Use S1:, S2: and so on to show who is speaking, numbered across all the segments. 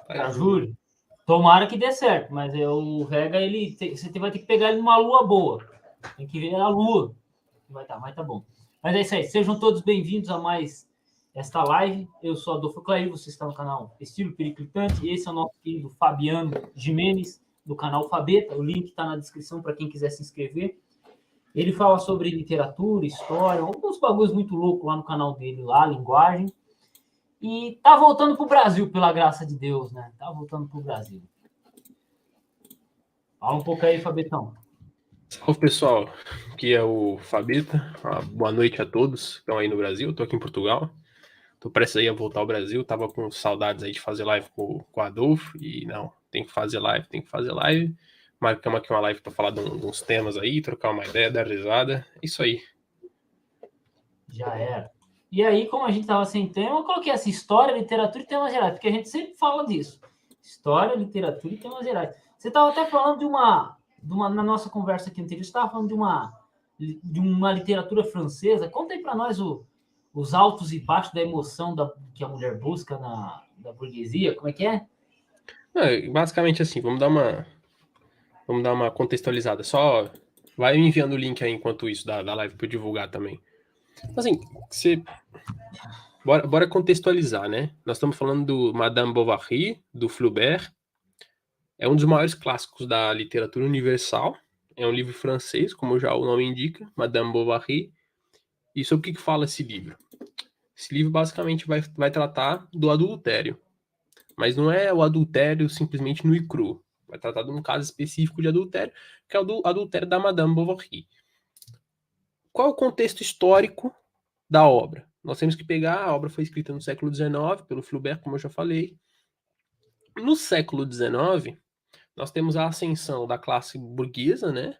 S1: Pra julho. Tomara que dê certo, mas o Vega, você vai ter que pegar ele numa lua boa. Tem que ver a lua. Mas tá bom. Mas é isso aí. Sejam todos bem-vindos a mais esta live. Eu sou Adolfo Clay, você está no canal Estilo Periclitante. E esse é o nosso querido Fabiano Jimenez, do canal Fabeta. O link está na descrição para quem quiser se inscrever. Ele fala sobre literatura, história, alguns bagulhos muito loucos lá no canal dele, lá, linguagem. E tá voltando pro Brasil, pela graça de Deus, né? Tá voltando pro Brasil. Fala um pouco aí, Fabetão.
S2: Salve, pessoal. Aqui é o Fabeta. Boa noite a todos que estão aí no Brasil. Eu tô aqui em Portugal. Tô prestes aí a voltar ao Brasil. Tava com saudades aí de fazer live com o Adolfo. E não, tem que fazer live. Marcamos aqui uma live para falar de uns temas aí, trocar uma ideia, dar risada. Isso aí.
S1: Já era. E aí, como a gente tava sem tema, eu coloquei essa história, literatura e temas gerais, porque a gente sempre fala disso. História, literatura e temas gerais. Você tava até falando de uma na nossa conversa aqui anterior, você tava falando de uma literatura francesa. Conta aí para nós os altos e baixos da emoção que a mulher busca da burguesia. Como é que é?
S2: Basicamente assim, vamos dar uma contextualizada. Só vai me enviando o link aí enquanto isso da live para eu divulgar também. Assim, Bora contextualizar, né? Nós estamos falando do Madame Bovary, do Flaubert. É um dos maiores clássicos da literatura universal. É um livro francês, como já o nome indica, Madame Bovary. E sobre o que fala esse livro? Esse livro basicamente vai tratar do adultério. Mas não é o adultério simplesmente nu e cru. Vai tratar de um caso específico de adultério, que é o do adultério da Madame Bovary. Qual é o contexto histórico da obra? Nós temos que pegar, a obra foi escrita no século XIX, pelo Flaubert, como eu já falei. No século XIX, nós temos a ascensão da classe burguesa, né?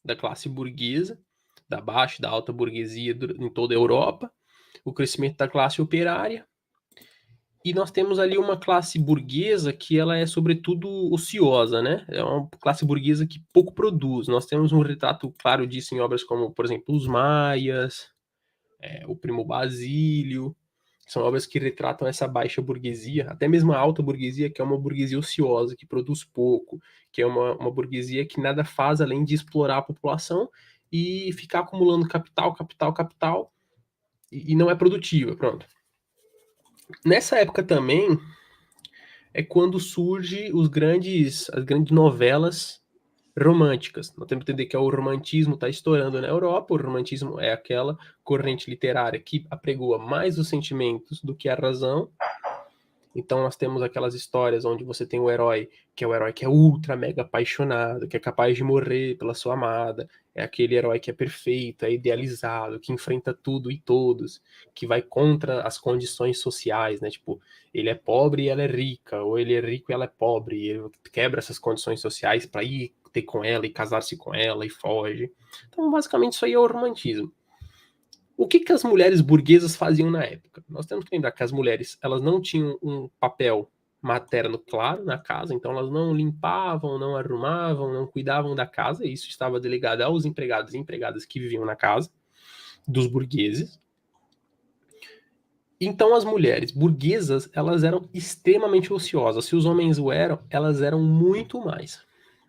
S2: Da classe burguesa, da baixa e da alta burguesia em toda a Europa, o crescimento da classe operária, e nós temos ali uma classe burguesa que ela é sobretudo ociosa, né? É uma classe burguesa que pouco produz. Nós temos um retrato claro disso em obras como, por exemplo, Os Maias, o Primo Basílio. São obras que retratam essa baixa burguesia, até mesmo a alta burguesia, que é uma burguesia ociosa, que produz pouco, que é uma burguesia que nada faz além de explorar a população e ficar acumulando capital, e não é produtiva, pronto. Nessa época também é quando surge as grandes novelas românticas. Nós temos que entender que o romantismo está estourando na Europa. O romantismo é aquela corrente literária que apregoa mais os sentimentos do que a razão. Então nós temos aquelas histórias onde você tem o herói que é ultra mega apaixonado, que é capaz de morrer pela sua amada, é aquele herói que é perfeito, é idealizado, que enfrenta tudo e todos, que vai contra as condições sociais, né? Tipo, ele é pobre e ela é rica, ou ele é rico e ela é pobre, e ele quebra essas condições sociais para ir ter com ela e casar-se com ela e foge. Então, basicamente, isso aí é o romantismo. O que as mulheres burguesas faziam na época? Nós temos que lembrar que as mulheres elas não tinham um papel materno claro na casa, então elas não limpavam, não arrumavam, não cuidavam da casa, e isso estava delegado aos empregados e empregadas que viviam na casa dos burgueses. Então as mulheres burguesas, elas eram extremamente ociosas. Se os homens o eram, elas eram muito mais.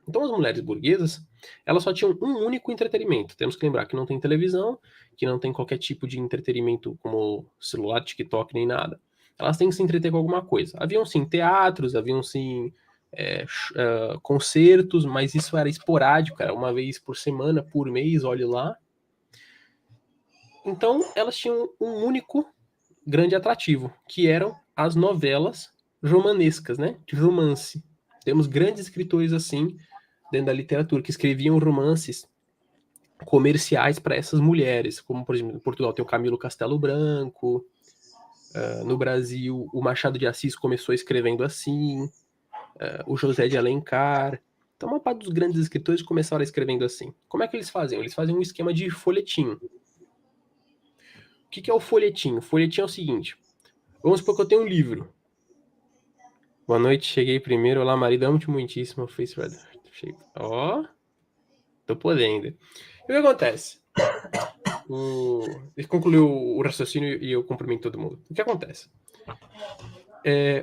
S2: Então as mulheres burguesas, elas só tinham um único entretenimento. Temos que lembrar que não tem televisão, que não tem qualquer tipo de entretenimento como celular, TikTok, nem nada. Elas têm que se entreter com alguma coisa. Haviam sim teatros, haviam sim concertos, mas isso era esporádico, era uma vez por semana, por mês, olhe lá. Então elas tinham um único grande atrativo, que eram as novelas romanescas, né? De romance. Temos grandes escritores assim dentro da literatura que escreviam romances comerciais para essas mulheres, como por exemplo em Portugal tem o Camilo Castelo Branco, no Brasil o Machado de Assis começou escrevendo assim, o José de Alencar. Então uma parte dos grandes escritores começaram escrevendo assim. Como é que eles faziam? Eles faziam um esquema de folhetim. O que é o folhetim? O folhetim é o seguinte: vamos supor que eu tenho um livro. Boa noite, cheguei primeiro. Olá, marido, amo-te muitíssimo. Face Red. Ó, tô podendo. E o que acontece? Ele concluiu o raciocínio e eu cumprimento todo mundo. O que acontece?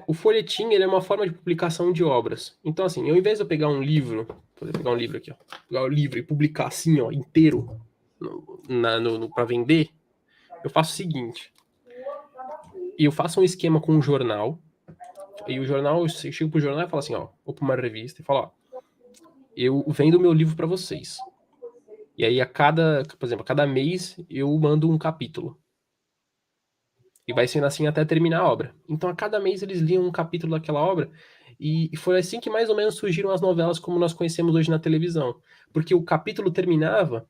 S2: o folhetim ele é uma forma de publicação de obras. Então, assim, ao invés de eu pegar um livro, vou pegar um livro aqui, ó, pegar o livro e publicar assim, ó, inteiro, para vender, eu faço o seguinte. Eu faço um esquema com um jornal, e o jornal, eu chego pro jornal e falo assim, ó, ou pra uma revista e falo, ó, eu vendo meu livro para vocês. E aí, por exemplo, a cada mês, eu mando um capítulo. E vai sendo assim até terminar a obra. Então, a cada mês, eles liam um capítulo daquela obra. E foi assim que mais ou menos surgiram as novelas como nós conhecemos hoje na televisão. Porque o capítulo terminava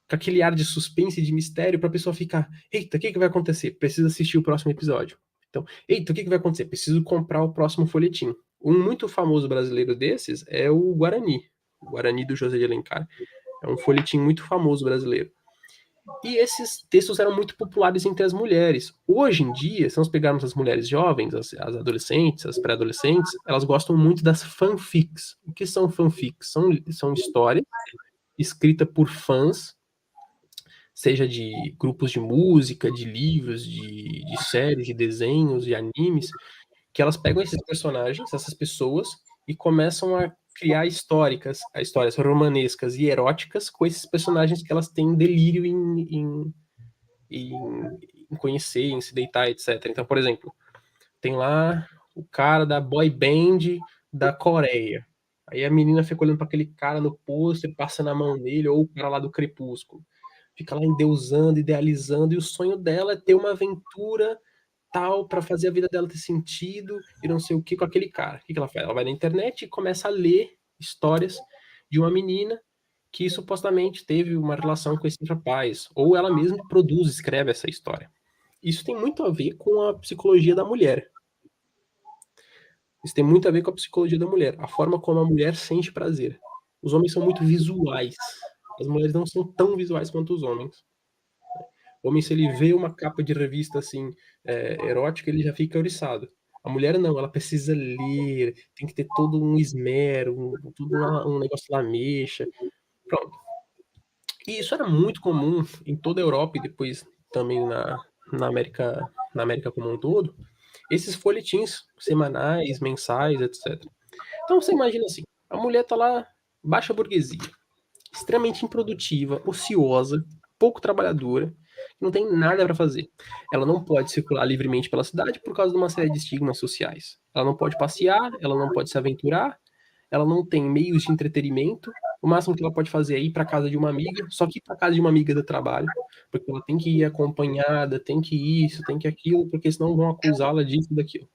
S2: com aquele ar de suspense e de mistério para a pessoa ficar: eita, o que vai acontecer? Preciso assistir o próximo episódio. Então, eita, o que vai acontecer? Preciso comprar o próximo folhetim. Um muito famoso brasileiro desses é o Guarani. O Guarani do José de Alencar. É um folhetim muito famoso brasileiro. E esses textos eram muito populares entre as mulheres. Hoje em dia, se nós pegarmos as mulheres jovens, as adolescentes, as pré-adolescentes, elas gostam muito das fanfics. O que são fanfics? São histórias escritas por fãs, seja de grupos de música, de livros, de séries, de desenhos, de animes, que elas pegam esses personagens, essas pessoas, e começam a criar histórias romanescas e eróticas com esses personagens que elas têm delírio em conhecer, em se deitar, etc. Então, por exemplo, tem lá o cara da boy band da Coreia. Aí a menina fica olhando para aquele cara no pôster, passando a mão nele, ou o cara lá do Crepúsculo. Fica lá endeusando, idealizando, e o sonho dela é ter uma aventura tal para fazer a vida dela ter sentido e não sei o que com aquele cara. O que ela faz? Ela vai na internet e começa a ler histórias de uma menina que supostamente teve uma relação com esse rapaz, ou ela mesma produz, escreve essa história. Isso tem muito a ver com a psicologia da mulher. Isso tem muito a ver com a psicologia da mulher, a forma como a mulher sente prazer. Os homens são muito visuais. As mulheres não são tão visuais quanto os homens. O homem, se ele vê uma capa de revista assim, erótica, ele já fica oriçado. A mulher não, ela precisa ler, tem que ter todo um esmero, um negócio lá mexa. Pronto. E isso era muito comum em toda a Europa e depois também na América como um todo, esses folhetins semanais, mensais, etc. Então você imagina assim, a mulher tá lá, baixa burguesia, extremamente improdutiva, ociosa, pouco trabalhadora, não tem nada para fazer. Ela não pode circular livremente pela cidade por causa de uma série de estigmas sociais. Ela não pode passear, ela não pode se aventurar, ela não tem meios de entretenimento. O máximo que ela pode fazer é ir para casa de uma amiga, só que ir para casa de uma amiga do trabalho, porque ela tem que ir acompanhada, tem que isso, tem que aquilo, porque senão vão acusá-la disso e daquilo.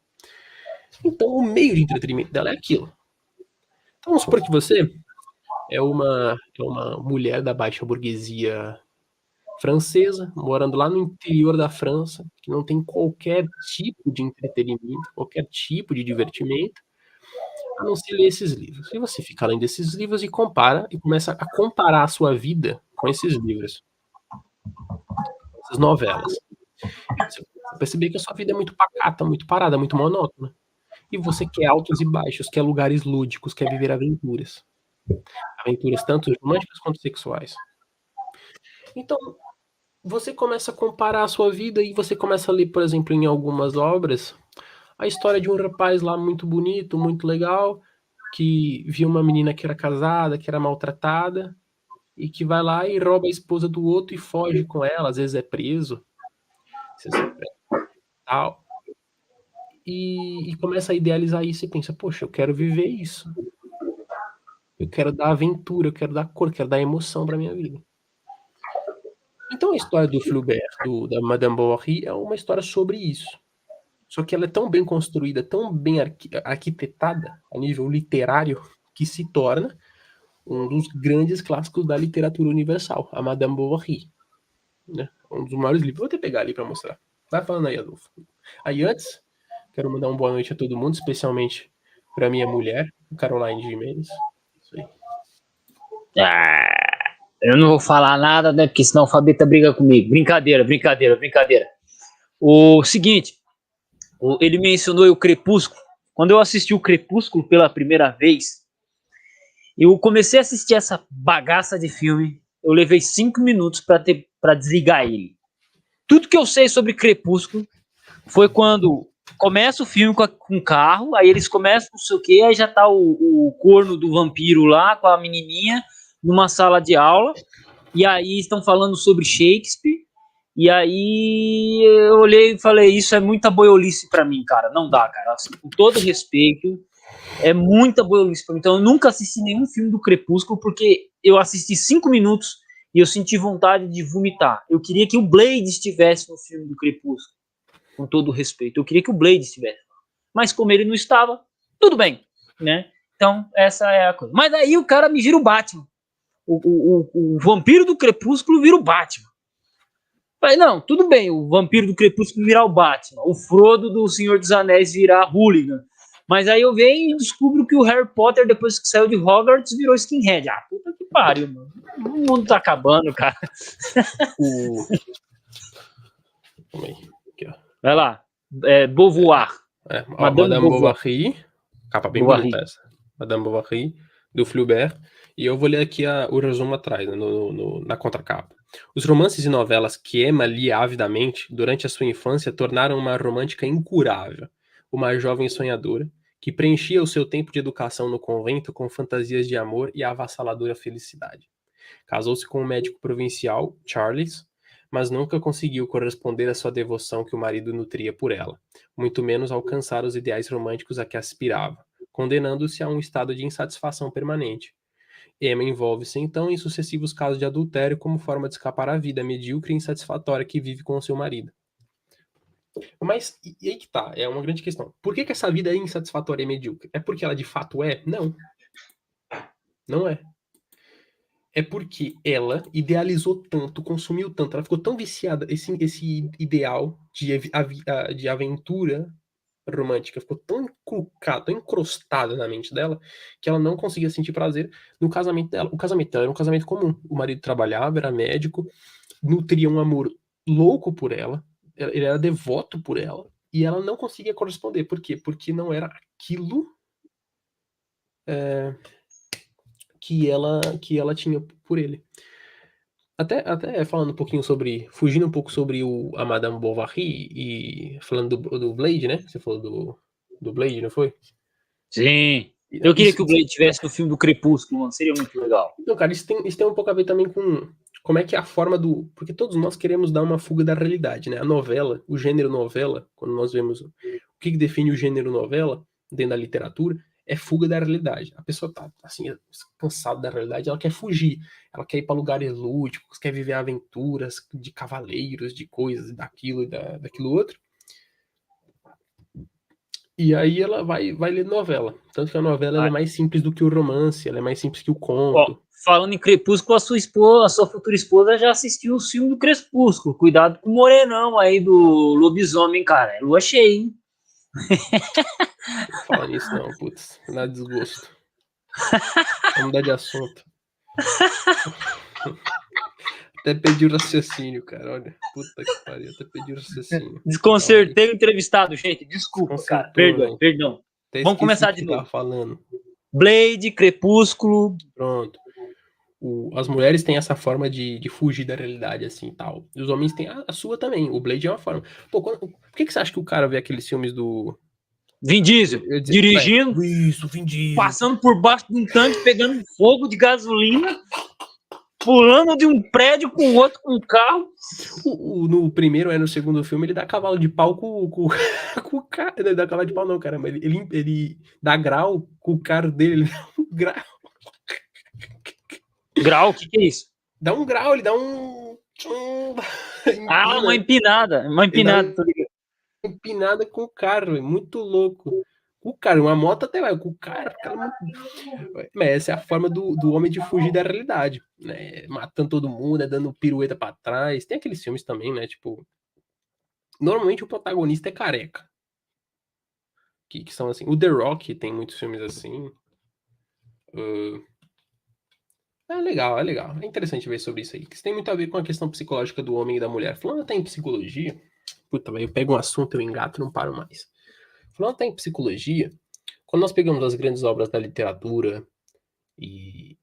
S2: Então, o meio de entretenimento dela é aquilo. Então, vamos supor que você é uma mulher da baixa burguesia francesa, morando lá no interior da França, que não tem qualquer tipo de entretenimento, qualquer tipo de divertimento, a não ser ler esses livros. E você fica lendo esses livros e compara, e começa a comparar a sua vida com esses livros, essas novelas. E você começa a perceber que a sua vida é muito pacata, muito parada, muito monótona. E você quer altos e baixos, quer lugares lúdicos, quer viver aventuras. Aventuras tanto românticas quanto sexuais. Então, você começa a comparar a sua vida e você começa a ler, por exemplo, em algumas obras, a história de um rapaz lá muito bonito, muito legal, que viu uma menina que era casada, que era maltratada, e que vai lá e rouba a esposa do outro e foge com ela, às vezes é preso, tal. E começa a idealizar isso e pensa, poxa, eu quero viver isso. Eu quero dar aventura, eu quero dar cor, quero dar emoção para minha vida. Então a história do Flaubert, da Madame Bovary, é uma história sobre isso. Só que ela é tão bem construída, tão bem arquitetada a nível literário, que se torna um dos grandes clássicos da literatura universal, a Madame Bovary. Né? Um dos maiores livros. Vou até pegar ali para mostrar. Vai falando aí, Adolfo. Aí antes, quero mandar uma boa noite a todo mundo, especialmente para minha mulher, Caroline Gimenez. Isso aí.
S3: Eu não vou falar nada, né? Porque senão o Fabeta briga comigo. Brincadeira. O seguinte, ele mencionou o Crepúsculo. Quando eu assisti o Crepúsculo pela primeira vez, eu comecei a assistir essa bagaça de filme. Eu levei 5 minutos para desligar ele. Tudo que eu sei sobre Crepúsculo foi quando Começa o filme com o carro, aí eles começam não sei o que, aí já tá o corno do vampiro lá com a menininha numa sala de aula, e aí estão falando sobre Shakespeare, e aí eu olhei e falei, isso é muita boiolice pra mim, cara, não dá, cara, assim, com todo respeito, é muita boiolice pra mim, então eu nunca assisti nenhum filme do Crepúsculo, porque eu assisti 5 minutos e eu senti vontade de vomitar. Eu queria que o Blade estivesse no filme do Crepúsculo, com todo o respeito. Eu queria que o Blade estivesse. Mas como ele não estava, tudo bem, né? Então, essa é a coisa. Mas aí o cara me vira o Batman. O vampiro do Crepúsculo vira o Batman. Falei, não, tudo bem, o vampiro do Crepúsculo virar o Batman. O Frodo do Senhor dos Anéis virar Hooligan. Mas aí eu venho e descubro que o Harry Potter, depois que saiu de Hogwarts, virou skinhead. Ah, puta que pariu, mano. O mundo tá acabando, cara.
S2: Calma aí. Aqui, ó.
S3: Vai lá. Beauvoir.
S2: Madame Bovary. Capa bem
S3: Bovary.
S2: bonita essa. Madame Bovary, do Flaubert. E eu vou ler aqui o resumo atrás, né, na contracapa. Os romances e novelas que Emma lia avidamente durante a sua infância tornaram uma romântica incurável, uma jovem sonhadora, que preenchia o seu tempo de educação no convento com fantasias de amor e avassaladora felicidade. Casou-se com um médico provincial, Charles, mas nunca conseguiu corresponder à sua devoção que o marido nutria por ela, muito menos alcançar os ideais românticos a que aspirava, condenando-se a um estado de insatisfação permanente. Emma envolve-se então em sucessivos casos de adultério como forma de escapar à vida medíocre e insatisfatória que vive com o seu marido. Mas, e aí que tá, é uma grande questão. Por que essa vida é insatisfatória e medíocre? É porque ela de fato é? Não. Não é. É porque ela idealizou tanto, consumiu tanto, ela ficou tão viciada, esse ideal de aventura romântica ficou tão inculcada, tão encrostada na mente dela, que ela não conseguia sentir prazer no casamento dela. O casamento dela era um casamento comum. O marido trabalhava, era médico, nutria um amor louco por ela, ele era devoto por ela, e ela não conseguia corresponder. Por quê? Porque não era aquilo que ela tinha por ele. Até falando um pouquinho sobre, fugindo um pouco sobre a Madame Bovary e falando do Blade, né? Você falou do Blade, não foi?
S3: Sim. Eu queria que o Blade tivesse no filme do Crepúsculo, mano. Seria muito legal.
S2: Então, cara, isso tem um pouco a ver também com como é que é a forma do... Porque todos nós queremos dar uma fuga da realidade, né? A novela, o gênero novela, quando nós vemos o que define o gênero novela dentro da literatura, é fuga da realidade. A pessoa tá, assim, cansada da realidade, ela quer fugir. Ela quer ir para lugares lúdicos, quer viver aventuras de cavaleiros, de coisas, daquilo e daquilo outro. E aí ela vai ler novela. Tanto que a novela ela é mais simples do que o romance, ela é mais simples que o conto.
S3: Ó, falando em Crepúsculo, a sua futura esposa já assistiu o filme do Crepúsculo. Cuidado com o morenão aí do lobisomem, cara. É lua cheia, hein?
S2: Não fala nisso não, putz. Dá desgosto. Vamos mudar de assunto. Até perdi o raciocínio, cara. Olha, puta que pariu. Até perdi o raciocínio.
S3: Desconcertei o entrevistado, gente. Desculpa, cara. Perdão. Vamos começar de novo.
S2: Falando.
S3: Blade, Crepúsculo.
S2: Pronto. As mulheres têm essa forma de fugir da realidade, assim, tal. E os homens têm a sua também. O Blade é uma forma. Pô, por que você acha que o cara vê aqueles filmes do...
S3: Vin Diesel, dirigindo,
S2: isso, Vin Diesel,
S3: passando por baixo de um tanque, pegando fogo de gasolina, pulando de um prédio com o outro com um carro.
S2: No primeiro, no segundo filme, ele dá cavalo de pau com o cara. Ele dá cavalo de pau, não, cara. Mas ele dá grau com o carro dele. Ele dá um grau.
S3: Grau? O que é isso?
S2: Dá um grau, ele dá um.
S3: Ah, uma empinada. Uma empinada, tô ligado.
S2: Empinada com o carro, é muito louco. O cara, uma moto até vai, com o cara mas essa é a forma do homem de fugir da realidade, né? Matando todo mundo, dando pirueta pra trás. Tem aqueles filmes também, né? Tipo, normalmente o protagonista é careca. Que são assim. O The Rock tem muitos filmes assim. É legal. É interessante ver sobre isso aí. Isso tem muito a ver com a questão psicológica do homem e da mulher. Falando até em psicologia. Puta, eu pego um assunto, eu engato e não paro mais. Falando até em psicologia, quando nós pegamos as grandes obras da literatura e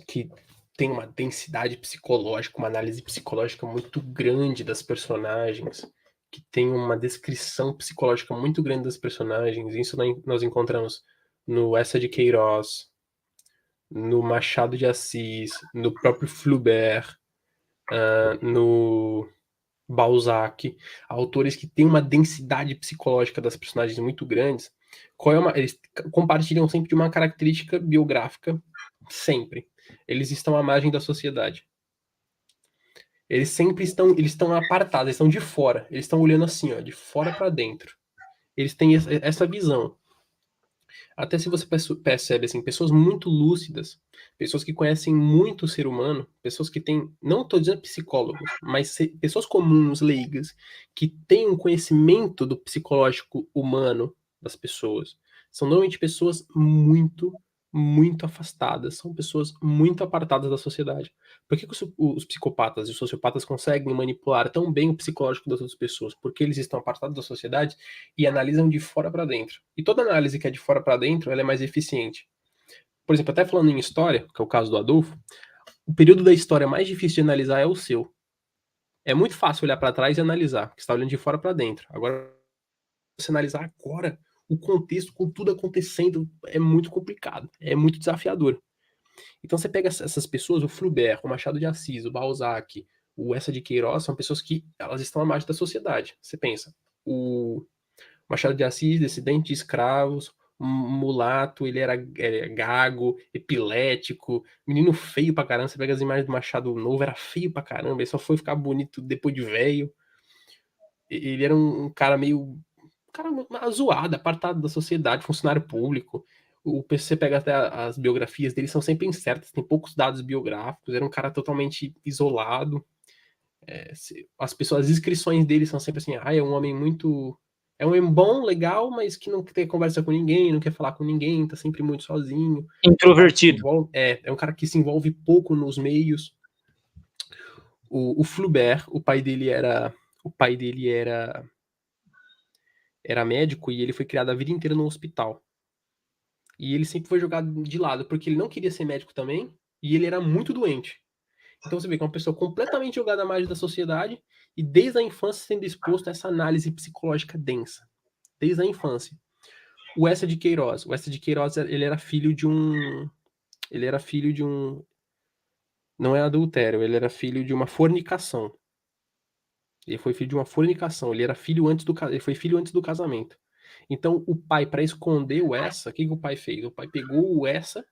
S2: que tem uma densidade psicológica, uma análise psicológica muito grande das personagens, que tem uma descrição psicológica muito grande dos personagens. Isso nós encontramos no Essa de Queiroz, no Machado de Assis, no próprio Flaubert, no Balzac, autores que têm uma densidade psicológica das personagens muito grandes. Eles compartilham sempre de uma característica biográfica, sempre. Eles estão à margem da sociedade. Eles sempre estão apartados, eles estão de fora. Eles estão olhando assim, ó, de fora para dentro. Eles têm essa visão. Até se você percebe, assim, pessoas muito lúcidas, pessoas que conhecem muito o ser humano, pessoas que têm, não estou dizendo psicólogos, mas pessoas comuns, leigas, que têm um conhecimento do psicológico humano das pessoas. São normalmente pessoas muito, muito afastadas, são pessoas muito apartadas da sociedade. Por que os psicopatas e os sociopatas conseguem manipular tão bem o psicológico das outras pessoas? Porque eles estão apartados da sociedade e analisam de fora para dentro. E toda análise que é de fora para dentro, ela é mais eficiente. Por exemplo, até falando em história, que é o caso do Adolfo, o período da história mais difícil de analisar é o seu. É muito fácil olhar para trás e analisar, porque você está olhando de fora para dentro. Agora, você analisar agora o contexto com tudo acontecendo é muito complicado, é muito desafiador. Então você pega essas pessoas, o Flaubert, o Machado de Assis, o Balzac, o Essa de Queiroz, são pessoas que elas estão à margem da sociedade. Você pensa, o Machado de Assis, descendente de escravos, um mulato, ele era gago, epilético, menino feio pra caramba. Você pega as imagens do Machado novo, era feio pra caramba, ele só foi ficar bonito depois de velho. Ele era um cara meio cara zoado, apartado da sociedade, funcionário público. O PC pega até as biografias dele, são sempre incertas, tem poucos dados biográficos, era um cara totalmente isolado. As inscrições dele são sempre assim, é um homem muito... É um homem bom, legal, mas que não quer conversa com ninguém, não quer falar com ninguém, tá sempre muito sozinho.
S3: Introvertido.
S2: É um cara que se envolve pouco nos meios. O Flaubert, o pai dele era médico e ele foi criado a vida inteira no hospital. E ele sempre foi jogado de lado, porque ele não queria ser médico também, e ele era muito doente. Então você vê que é uma pessoa completamente jogada à margem da sociedade, e desde a infância sendo exposto a essa análise psicológica densa. Desde a infância. O Essa de Queiroz, ele era filho de um... Não é adultério, ele era filho de uma fornicação. Ele foi filho de uma fornicação, ele foi filho antes do casamento. Então, o pai, para esconder o Essa, o que o pai fez? O pai pegou o Essa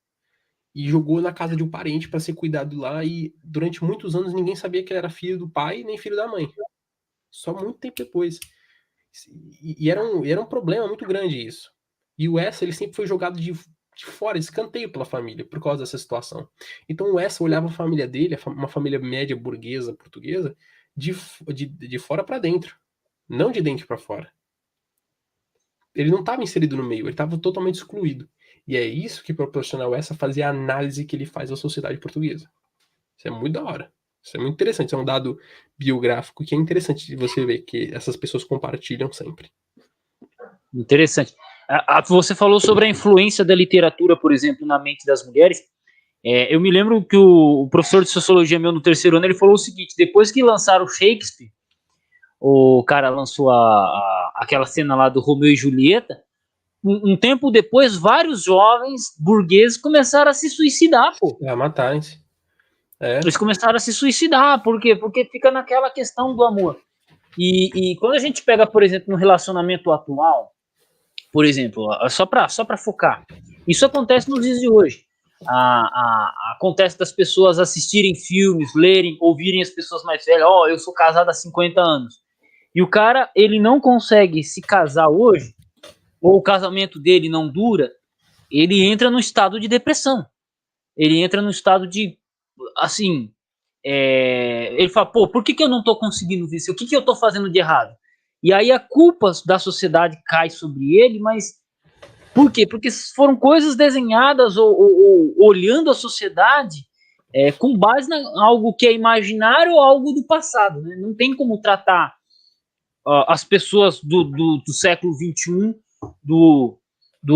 S2: e jogou na casa de um parente para ser cuidado lá, e durante muitos anos ninguém sabia que ele era filho do pai nem filho da mãe. Só muito tempo depois. E era um problema muito grande isso. E o Essa, ele sempre foi jogado de fora, de escanteio pela família, por causa dessa situação. Então o Essa olhava a família dele, uma família média burguesa portuguesa, de fora para dentro, não de dentro para fora. Ele não estava inserido no meio, ele estava totalmente excluído. E é isso que proporciona o Essa fazer a análise que ele faz da sociedade portuguesa. Isso é muito da hora. Isso é muito interessante. Isso é um dado biográfico que é interessante de você ver que essas pessoas compartilham sempre.
S3: Interessante. Você falou sobre a influência da literatura, por exemplo, na mente das mulheres. Eu me lembro que o professor de sociologia meu no terceiro ano, ele falou o seguinte: depois que lançaram Shakespeare, o cara lançou aquela cena lá do Romeu e Julieta, um tempo depois, vários jovens burgueses começaram a se suicidar, pô.
S2: A matarem-se.
S3: Eles começaram a se suicidar, por quê? Porque fica naquela questão do amor. E quando a gente pega, por exemplo, no relacionamento atual, por exemplo, só para focar, isso acontece nos dias de hoje. Acontece das pessoas assistirem filmes, lerem, ouvirem as pessoas mais velhas. Eu sou casado há 50 anos. E o cara, ele não consegue se casar hoje, ou o casamento dele não dura, ele entra no estado de depressão. Ele entra no estado de, assim, ele fala, por que eu não tô conseguindo vencer? O que eu tô fazendo de errado? E aí a culpa da sociedade cai sobre ele, mas por quê? Porque foram coisas desenhadas ou olhando a sociedade com base em algo que é imaginário ou algo do passado, né? Não tem como tratar as pessoas do século XXI, do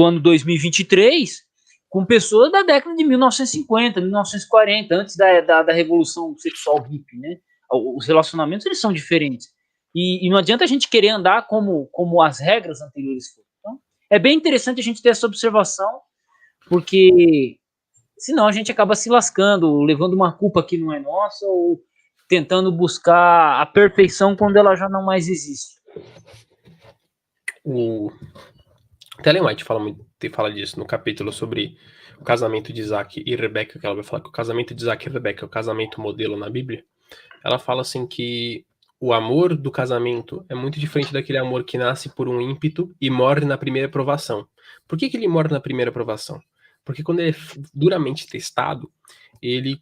S3: ano 2023, com pessoas da década de 1950, 1940, antes da revolução sexual hippie, né? Os relacionamentos, eles são diferentes. E não adianta a gente querer andar como as regras anteriores foram. Então, é bem interessante a gente ter essa observação, porque senão a gente acaba se lascando, levando uma culpa que não é nossa, ou tentando buscar a perfeição quando ela já não mais existe.
S2: O Ellen White fala disso no capítulo sobre o casamento de Isaac e Rebeca, que ela vai falar que o casamento de Isaac e Rebeca é o casamento modelo na Bíblia. Ela fala assim que o amor do casamento é muito diferente daquele amor que nasce por um ímpeto e morre na primeira provação. Por que ele morre na primeira provação? Porque quando ele é duramente testado, ele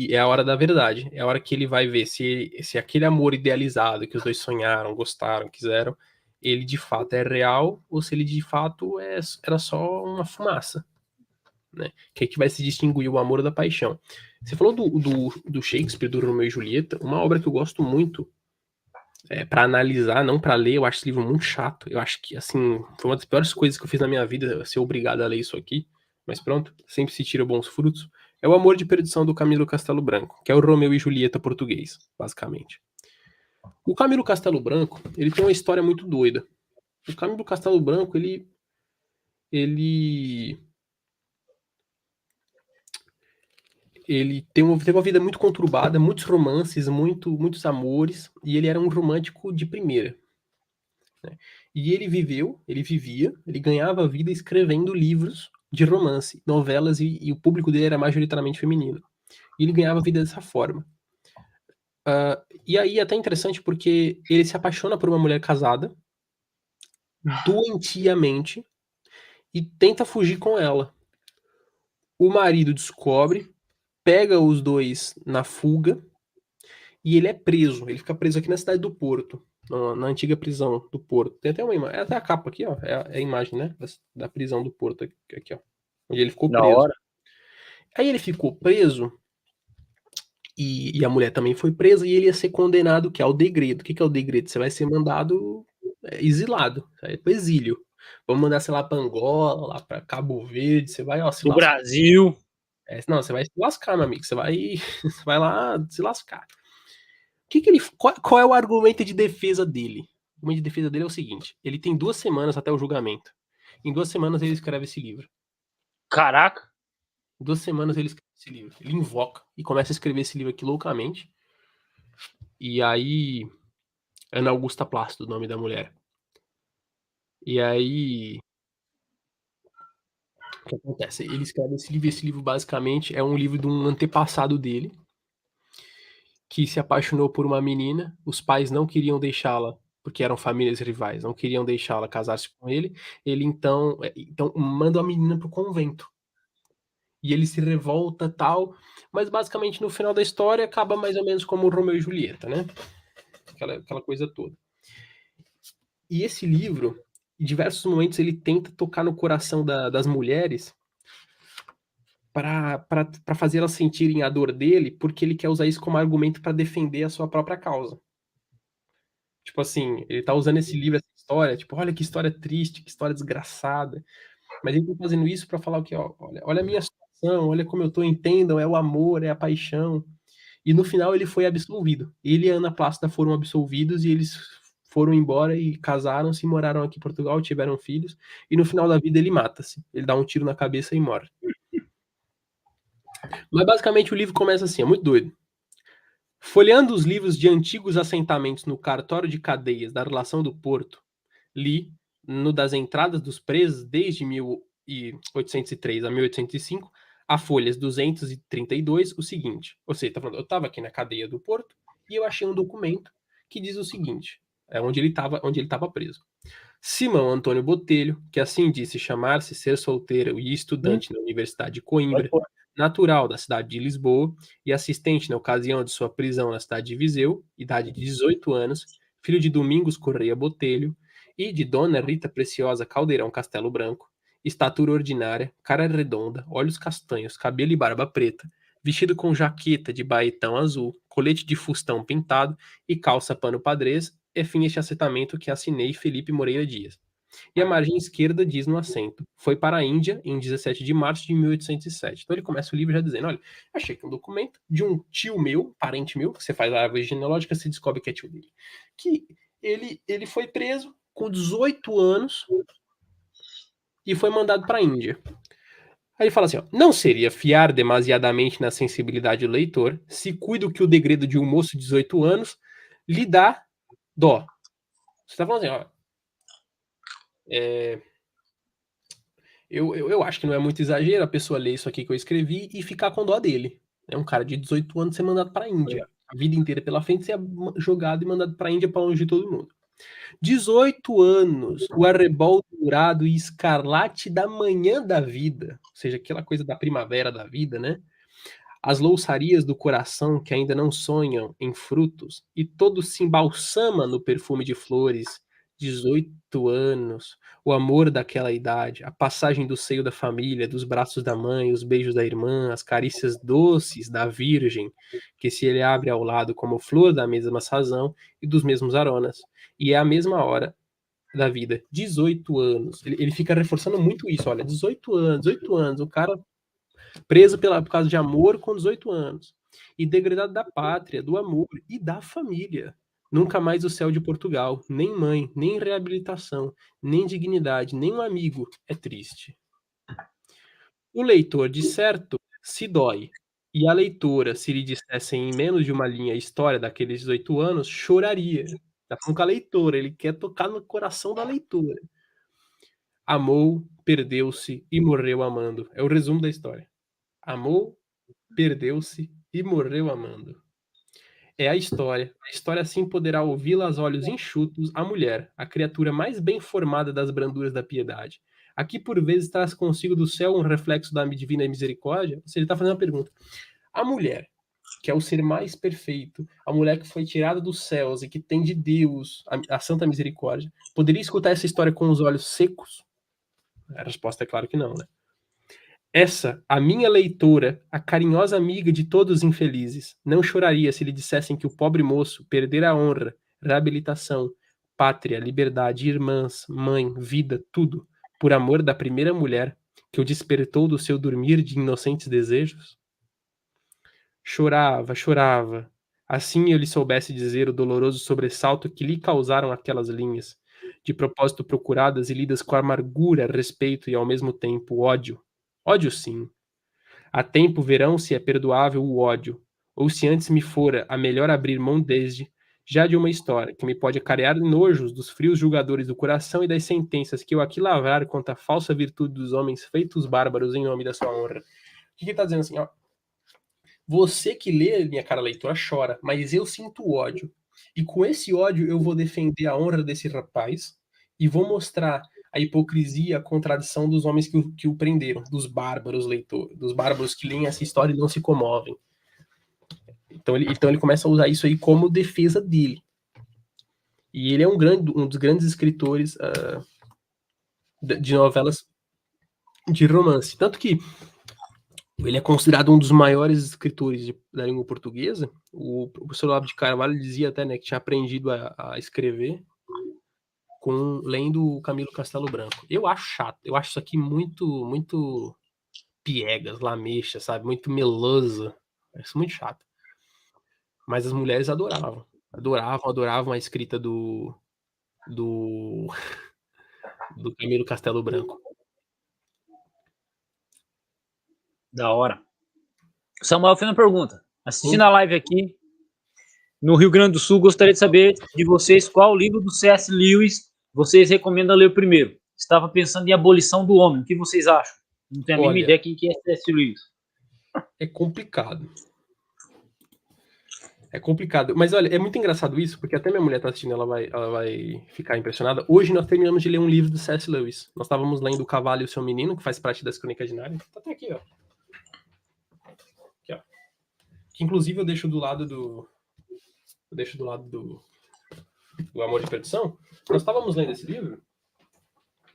S2: é a hora da verdade. É a hora que ele vai ver se aquele amor idealizado que os dois sonharam, gostaram, quiseram, ele de fato é real ou se ele de fato era só uma fumaça. Né? Que é que vai se distinguir o amor da paixão. Você falou do Shakespeare, do Romeu e Julieta, uma obra que eu gosto muito para analisar, não para ler. Eu acho esse livro muito chato. Eu acho que, assim, foi uma das piores coisas que eu fiz na minha vida, ser obrigado a ler isso aqui. Mas pronto, sempre se tira bons frutos. É o Amor de Perdição do Camilo Castelo Branco, que é o Romeu e Julieta português, basicamente. O Camilo Castelo Branco, ele tem uma história muito doida. O Camilo Castelo Branco, ele teve uma vida muito conturbada, muitos romances, muitos amores, e ele era um romântico de primeira. Né? E ele ganhava a vida escrevendo livros de romance, novelas, e o público dele era majoritariamente feminino. E ele ganhava a vida dessa forma. E aí é até interessante porque ele se apaixona por uma mulher casada, doentiamente, e tenta fugir com ela. O marido descobre, pega os dois na fuga, e ele é preso. Ele fica preso aqui na cidade do Porto, na antiga prisão do Porto. Tem até uma imagem, é até a capa aqui, ó, é a imagem, né, da prisão do Porto aqui, ó, onde ele ficou
S3: Da
S2: preso.
S3: hora.
S2: Aí ele ficou preso e a mulher também foi presa e ele ia ser condenado, que é o degredo. O que é o degredo? Você vai ser mandado exilado, vai pro exílio. Vamos mandar, sei lá, pra Angola, lá pra Cabo Verde, você vai, ó, se
S3: Do
S2: lascar.
S3: Brasil.
S2: Não, você vai se lascar, meu amigo, você vai lá se lascar. Qual é o argumento de defesa dele? O argumento de defesa dele é o seguinte: ele tem 2 semanas até o julgamento. Em 2 semanas ele escreve esse livro.
S3: Caraca.
S2: Em 2 semanas ele escreve esse livro. Ele invoca e começa a escrever esse livro aqui loucamente. E aí, Ana Augusta Plácido, o nome da mulher. E aí, o que acontece? Ele escreve esse livro basicamente é um livro de um antepassado dele, que se apaixonou por uma menina, os pais não queriam deixá-la, porque eram famílias rivais, não queriam deixá-la casar-se com ele, ele então manda a menina pro convento. E ele se revolta, tal, mas basicamente no final da história acaba mais ou menos como Romeu e Julieta, né? Aquela coisa toda. E esse livro, em diversos momentos, ele tenta tocar no coração das mulheres para fazer elas sentirem a dor dele, porque ele quer usar isso como argumento para defender a sua própria causa. Tipo assim, ele tá usando esse livro, essa história, tipo, olha que história triste, que história desgraçada. Mas ele tá fazendo isso para falar o que, ó, olha a minha situação, olha como eu tô, entendam, é o amor, é a paixão. E no final ele foi absolvido. Ele e a Ana Plácida foram absolvidos e eles foram embora e casaram-se, moraram aqui em Portugal, tiveram filhos, e no final da vida ele mata-se. Ele dá um tiro na cabeça e morre. Mas basicamente o livro começa assim, é muito doido. Folheando os livros de antigos assentamentos no cartório de cadeias da Relação do Porto, li, no das entradas dos presos desde 1803 a 1805, a folhas 232, o seguinte. Ou seja, tá falando, eu estava aqui na cadeia do Porto e eu achei um documento que diz o seguinte, onde ele estava preso. Simão Antônio Botelho, que assim disse chamar-se, ser solteiro e estudante na Universidade de Coimbra, natural da cidade de Lisboa e assistente na ocasião de sua prisão na cidade de Viseu, idade de 18 anos, filho de Domingos Correia Botelho e de Dona Rita Preciosa Caldeirão Castelo Branco, estatura ordinária, cara redonda, olhos castanhos, cabelo e barba preta, vestido com jaqueta de baetão azul, colete de fustão pintado e calça pano padrez, é fim este assentamento que assinei Felipe Moreira Dias. E a margem esquerda diz no assento: foi para a Índia em 17 de março de 1807. Então ele começa o livro já dizendo: olha, achei que um documento de um tio meu, parente meu, você faz a árvore genealógica, você descobre que é tio dele, que ele foi preso com 18 anos e foi mandado para a Índia. Aí ele fala assim, ó, não seria fiar demasiadamente na sensibilidade do leitor se cuido que o degredo de um moço de 18 anos lhe dá dó. Você tá falando assim, ó, eu acho que não é muito exagero a pessoa ler isso aqui que eu escrevi e ficar com dó dele. É um cara de 18 anos ser mandado para a Índia. A vida inteira pela frente ser jogado e mandado para a Índia para longe de todo mundo. 18 anos, o arrebol dourado e escarlate da manhã da vida, ou seja, aquela coisa da primavera da vida, né? As louçarias do coração que ainda não sonham em frutos, e todo se embalsama no perfume de flores. 18 anos, o amor daquela idade, a passagem do seio da família, dos braços da mãe, os beijos da irmã, as carícias doces da virgem, que se ele abre ao lado como flor da mesma sazão e dos mesmos aromas. E é a mesma hora da vida. 18 anos. Ele fica reforçando muito isso, olha, 18 anos, o cara preso por causa de amor com 18 anos. E degradado da pátria, do amor e da família. Nunca mais o céu de Portugal, nem mãe, nem reabilitação, nem dignidade, nem um amigo. É triste. O leitor, de certo, se dói. E a leitora, se lhe dissessem em menos de uma linha a história daqueles 18 anos, choraria. Tá falando com a leitora, ele quer tocar no coração da leitora. Amou, perdeu-se e morreu amando. É o resumo da história. Amou, perdeu-se e morreu amando. É a história. A história assim poderá ouvi-la aos olhos enxutos, a mulher, a criatura mais bem formada das branduras da piedade. Aqui, por vezes, traz consigo do céu um reflexo da divina misericórdia. Ou seja, ele está fazendo uma pergunta. A mulher, que é o ser mais perfeito, a mulher que foi tirada dos céus e que tem de Deus a santa misericórdia, poderia escutar essa história com os olhos secos? A resposta é claro que não, né? Essa, a minha leitora, a carinhosa amiga de todos os infelizes, não choraria se lhe dissessem que o pobre moço perdera a honra, reabilitação, pátria, liberdade, irmãs, mãe, vida, tudo, por amor da primeira mulher que o despertou do seu dormir de inocentes desejos? Chorava, chorava. Assim eu lhe soubesse dizer o doloroso sobressalto que lhe causaram aquelas linhas, de propósito procuradas e lidas com amargura, respeito e ao mesmo tempo ódio. Ódio sim. Há tempo verão se é perdoável o ódio, ou se antes me fora a melhor abrir mão desde, já de uma história que me pode acarear nojos dos frios julgadores do coração e das sentenças que eu aqui lavrar contra a falsa virtude dos homens feitos bárbaros em nome da sua honra. O que ele está dizendo assim, ó? Você que lê, minha cara leitora, chora, mas eu sinto ódio. E com esse ódio eu vou defender a honra desse rapaz e vou mostrar a hipocrisia, a contradição dos homens que o prenderam, dos bárbaros leitores, dos bárbaros que leem essa história e não se comovem. Então ele começa a usar isso aí como defesa dele. E ele é um dos grandes escritores de novelas de romance. Tanto que ele é considerado um dos maiores escritores da língua portuguesa. O professor Olavo de Carvalho dizia até, né, que tinha aprendido a escrever lendo o Camilo Castelo Branco. Eu acho chato. Eu acho isso aqui muito piegas, lamecha, sabe? Muito meloso. Isso muito chato. Mas as mulheres adoravam. Adoravam a escrita do Camilo Castelo Branco.
S3: Da hora. Samuel fez uma pergunta. Assistindo a live aqui no Rio Grande do Sul, gostaria de saber de vocês qual livro do C.S. Lewis vocês recomendam ler primeiro. Estava pensando em Abolição do Homem. O que vocês acham? Não tenho a mínima ideia quem que é C.S. Lewis.
S2: É complicado. É complicado. Mas olha, é muito engraçado isso, porque até minha mulher tá assistindo, ela vai ficar impressionada. Hoje nós terminamos de ler um livro do C.S. Lewis. Nós estávamos lendo O Cavalo e o Seu Menino, que faz parte das Crônicas de Nárnia. Tá até aqui, ó. Aqui, ó. Que inclusive eu deixo do lado do Amor de Perdição. Nós estávamos lendo esse livro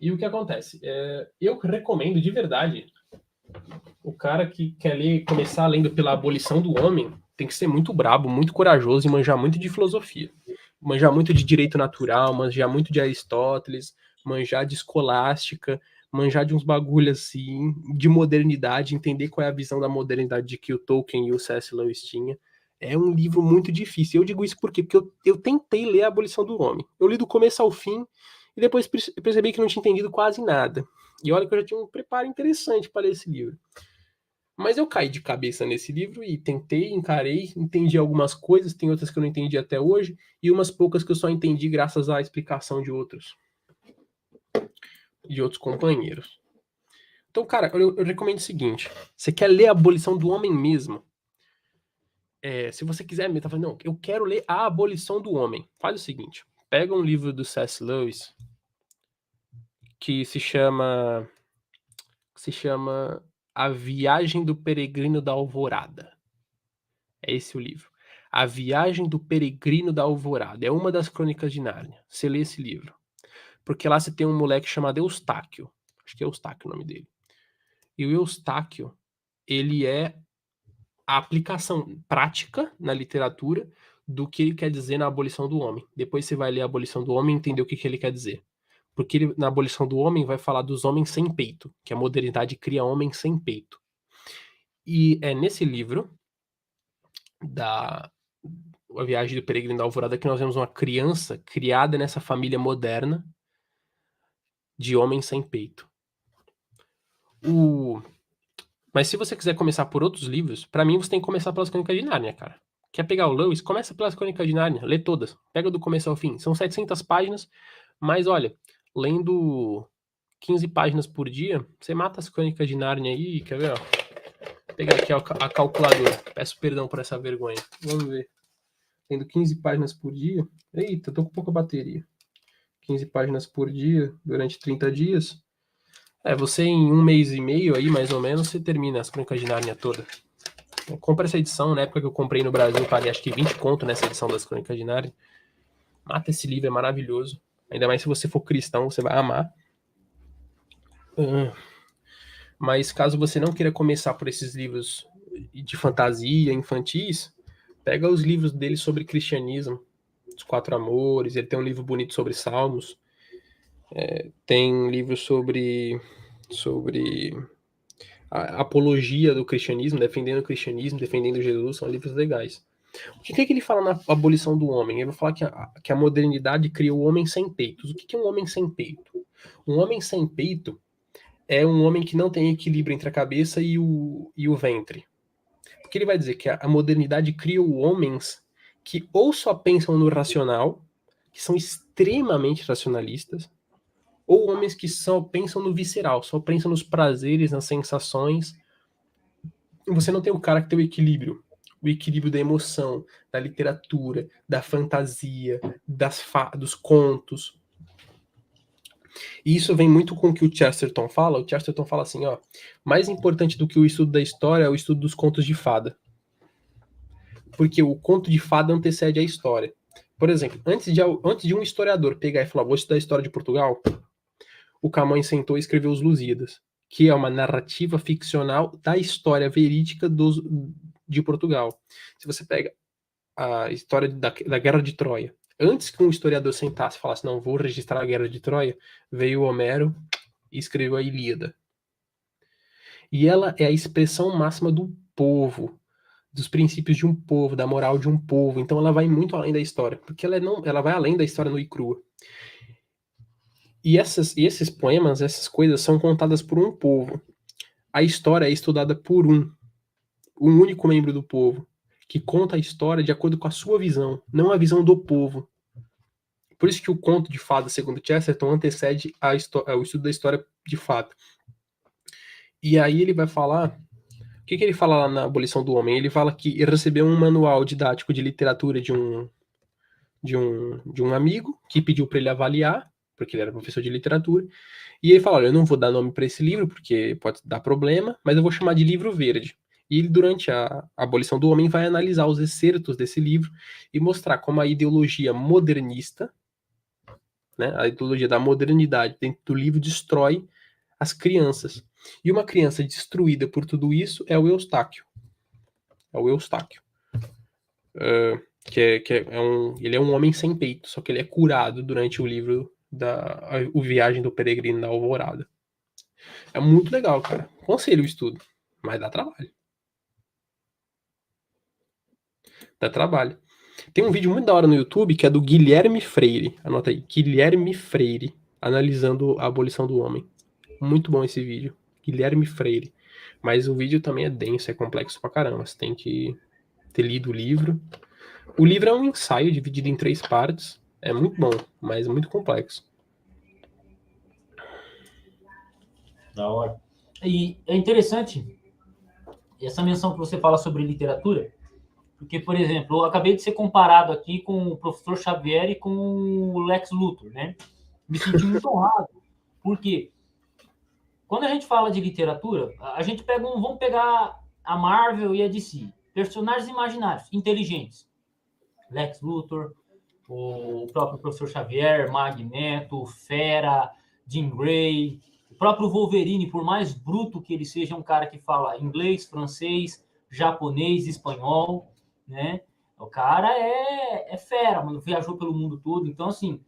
S2: e o que acontece? Eu recomendo de verdade o cara que quer começar lendo pela Abolição do Homem tem que ser muito brabo, muito corajoso e manjar muito de filosofia. Manjar muito de direito natural, manjar muito de Aristóteles, manjar de escolástica, manjar de uns bagulhos assim, de modernidade, entender qual é a visão da modernidade de que o Tolkien e o C.S. Lewis tinha. É um livro muito difícil. Eu digo isso por quê? Porque eu tentei ler A Abolição do Homem. Eu li do começo ao fim e depois percebi que não tinha entendido quase nada. E olha que eu já tinha um preparo interessante para ler esse livro. Mas eu caí de cabeça nesse livro e tentei, encarei, entendi algumas coisas, tem outras que eu não entendi até hoje, e umas poucas que eu só entendi graças à explicação de outros companheiros. Então, cara, eu recomendo o seguinte: você quer ler A Abolição do Homem mesmo? Se você quiser, tá falando, não, eu quero ler A Abolição do Homem. Faz o seguinte: pega um livro do C.S. Lewis que se chama A Viagem do Peregrino da Alvorada. É esse o livro. A Viagem do Peregrino da Alvorada. É uma das crônicas de Nárnia. Você lê esse livro. Porque lá você tem um moleque chamado Eustáquio. Acho que é Eustáquio o nome dele. E o Eustáquio, ele é a aplicação prática na literatura do que ele quer dizer na Abolição do Homem. Depois você vai ler a Abolição do Homem e entender o que ele quer dizer. Porque ele, na Abolição do Homem, vai falar dos homens sem peito, que a modernidade cria homens sem peito. E é nesse livro, A Viagem do Peregrino da Alvorada, que nós vemos uma criança criada nessa família moderna de homens sem peito. Mas se você quiser começar por outros livros, pra mim você tem que começar pelas Crônicas de Nárnia, cara. Quer pegar o Lewis? Começa pelas Crônicas de Nárnia, lê todas. Pega do começo ao fim. São 700 páginas, mas olha, lendo 15 páginas por dia, você mata as Crônicas de Nárnia aí, quer ver, ó? Vou pegar aqui a calculadora. Peço perdão por essa vergonha. Vamos ver. Lendo 15 páginas por dia. Eita, tô com pouca bateria. 15 páginas por dia durante 30 dias. Você em 1 mês e meio aí, mais ou menos, você termina as Crônicas de Nárnia toda. Compra essa edição, na época que eu comprei no Brasil, eu paguei acho que 20 conto nessa edição das Crônicas de Nárnia. Mata esse livro, é maravilhoso. Ainda mais se você for cristão, você vai amar. Mas caso você não queira começar por esses livros de fantasia, infantis, pega os livros dele sobre cristianismo, Os Quatro Amores, ele tem um livro bonito sobre Salmos, tem livros sobre a apologia do cristianismo, defendendo Jesus, são livros legais. O que é que ele fala na Abolição do Homem? Ele vai falar que a modernidade cria o homem sem peitos. O que é um homem sem peito? Um homem sem peito é um homem que não tem equilíbrio entre a cabeça e o ventre. Porque ele vai dizer que a modernidade cria homens que ou só pensam no racional, que são extremamente racionalistas, ou homens que só pensam no visceral, só pensam nos prazeres, nas sensações. Você não tem o cara que tem o equilíbrio da emoção, da literatura, da fantasia, dos contos. E isso vem muito com o que o Chesterton fala. O Chesterton fala assim, ó, mais importante do que o estudo da história é o estudo dos contos de fada. Porque o conto de fada antecede a história. Por exemplo, antes de um historiador pegar e falar, vou estudar a história de Portugal, o Camões sentou e escreveu Os Lusíadas, que é uma narrativa ficcional da história verídica de Portugal. Se você pega a história da Guerra de Troia, antes que um historiador sentasse e falasse, não, vou registrar a Guerra de Troia, veio Homero e escreveu a Ilíada. E ela é a expressão máxima do povo, dos princípios de um povo, da moral de um povo. Então ela vai muito além da história, porque ela vai além da história nua e crua. E esses poemas, essas coisas, são contadas por um povo. A história é estudada por um único membro do povo, que conta a história de acordo com a sua visão, não a visão do povo. Por isso que o conto de fada, segundo Chesterton, antecede o estudo da história de fato. E aí ele vai falar... O que ele fala lá na Abolição do Homem? Ele fala que ele recebeu um manual didático de literatura de um amigo, que pediu para ele avaliar, porque ele era professor de literatura, e ele fala, olha, eu não vou dar nome para esse livro, porque pode dar problema, mas eu vou chamar de livro verde. E ele, durante a Abolição do Homem, vai analisar os excertos desse livro e mostrar como a ideologia modernista, né, a ideologia da modernidade dentro do livro destrói as crianças. E uma criança destruída por tudo isso é o Eustáquio. Ele é um homem sem peito, só que ele é curado durante o livro O Viagem do Peregrino da Alvorada. É muito legal, cara. Aconselho o estudo, mas dá trabalho. Dá trabalho. Tem um vídeo muito da hora no YouTube que é do Guilherme Freire. Anota aí, Guilherme Freire, analisando a abolição do homem. Muito bom esse vídeo. Guilherme Freire. Mas o vídeo também é denso, é complexo pra caramba. Você tem que ter lido o livro. O livro é um ensaio dividido em 3 partes. É muito bom, mas muito complexo.
S1: Da hora. E é interessante essa menção que você fala sobre literatura, porque, por exemplo, eu acabei de ser comparado aqui com o professor Xavier e com o Lex Luthor, né? Me senti muito honrado, porque quando a gente fala de literatura, a gente pega vamos pegar a Marvel e a DC, personagens imaginários, inteligentes. Lex Luthor, o próprio professor Xavier, Magneto, Fera, Jean Grey, o próprio Wolverine, por mais bruto que ele seja, é um cara que fala inglês, francês, japonês, espanhol, né? O cara é fera, mano, viajou pelo mundo todo. Então, assim,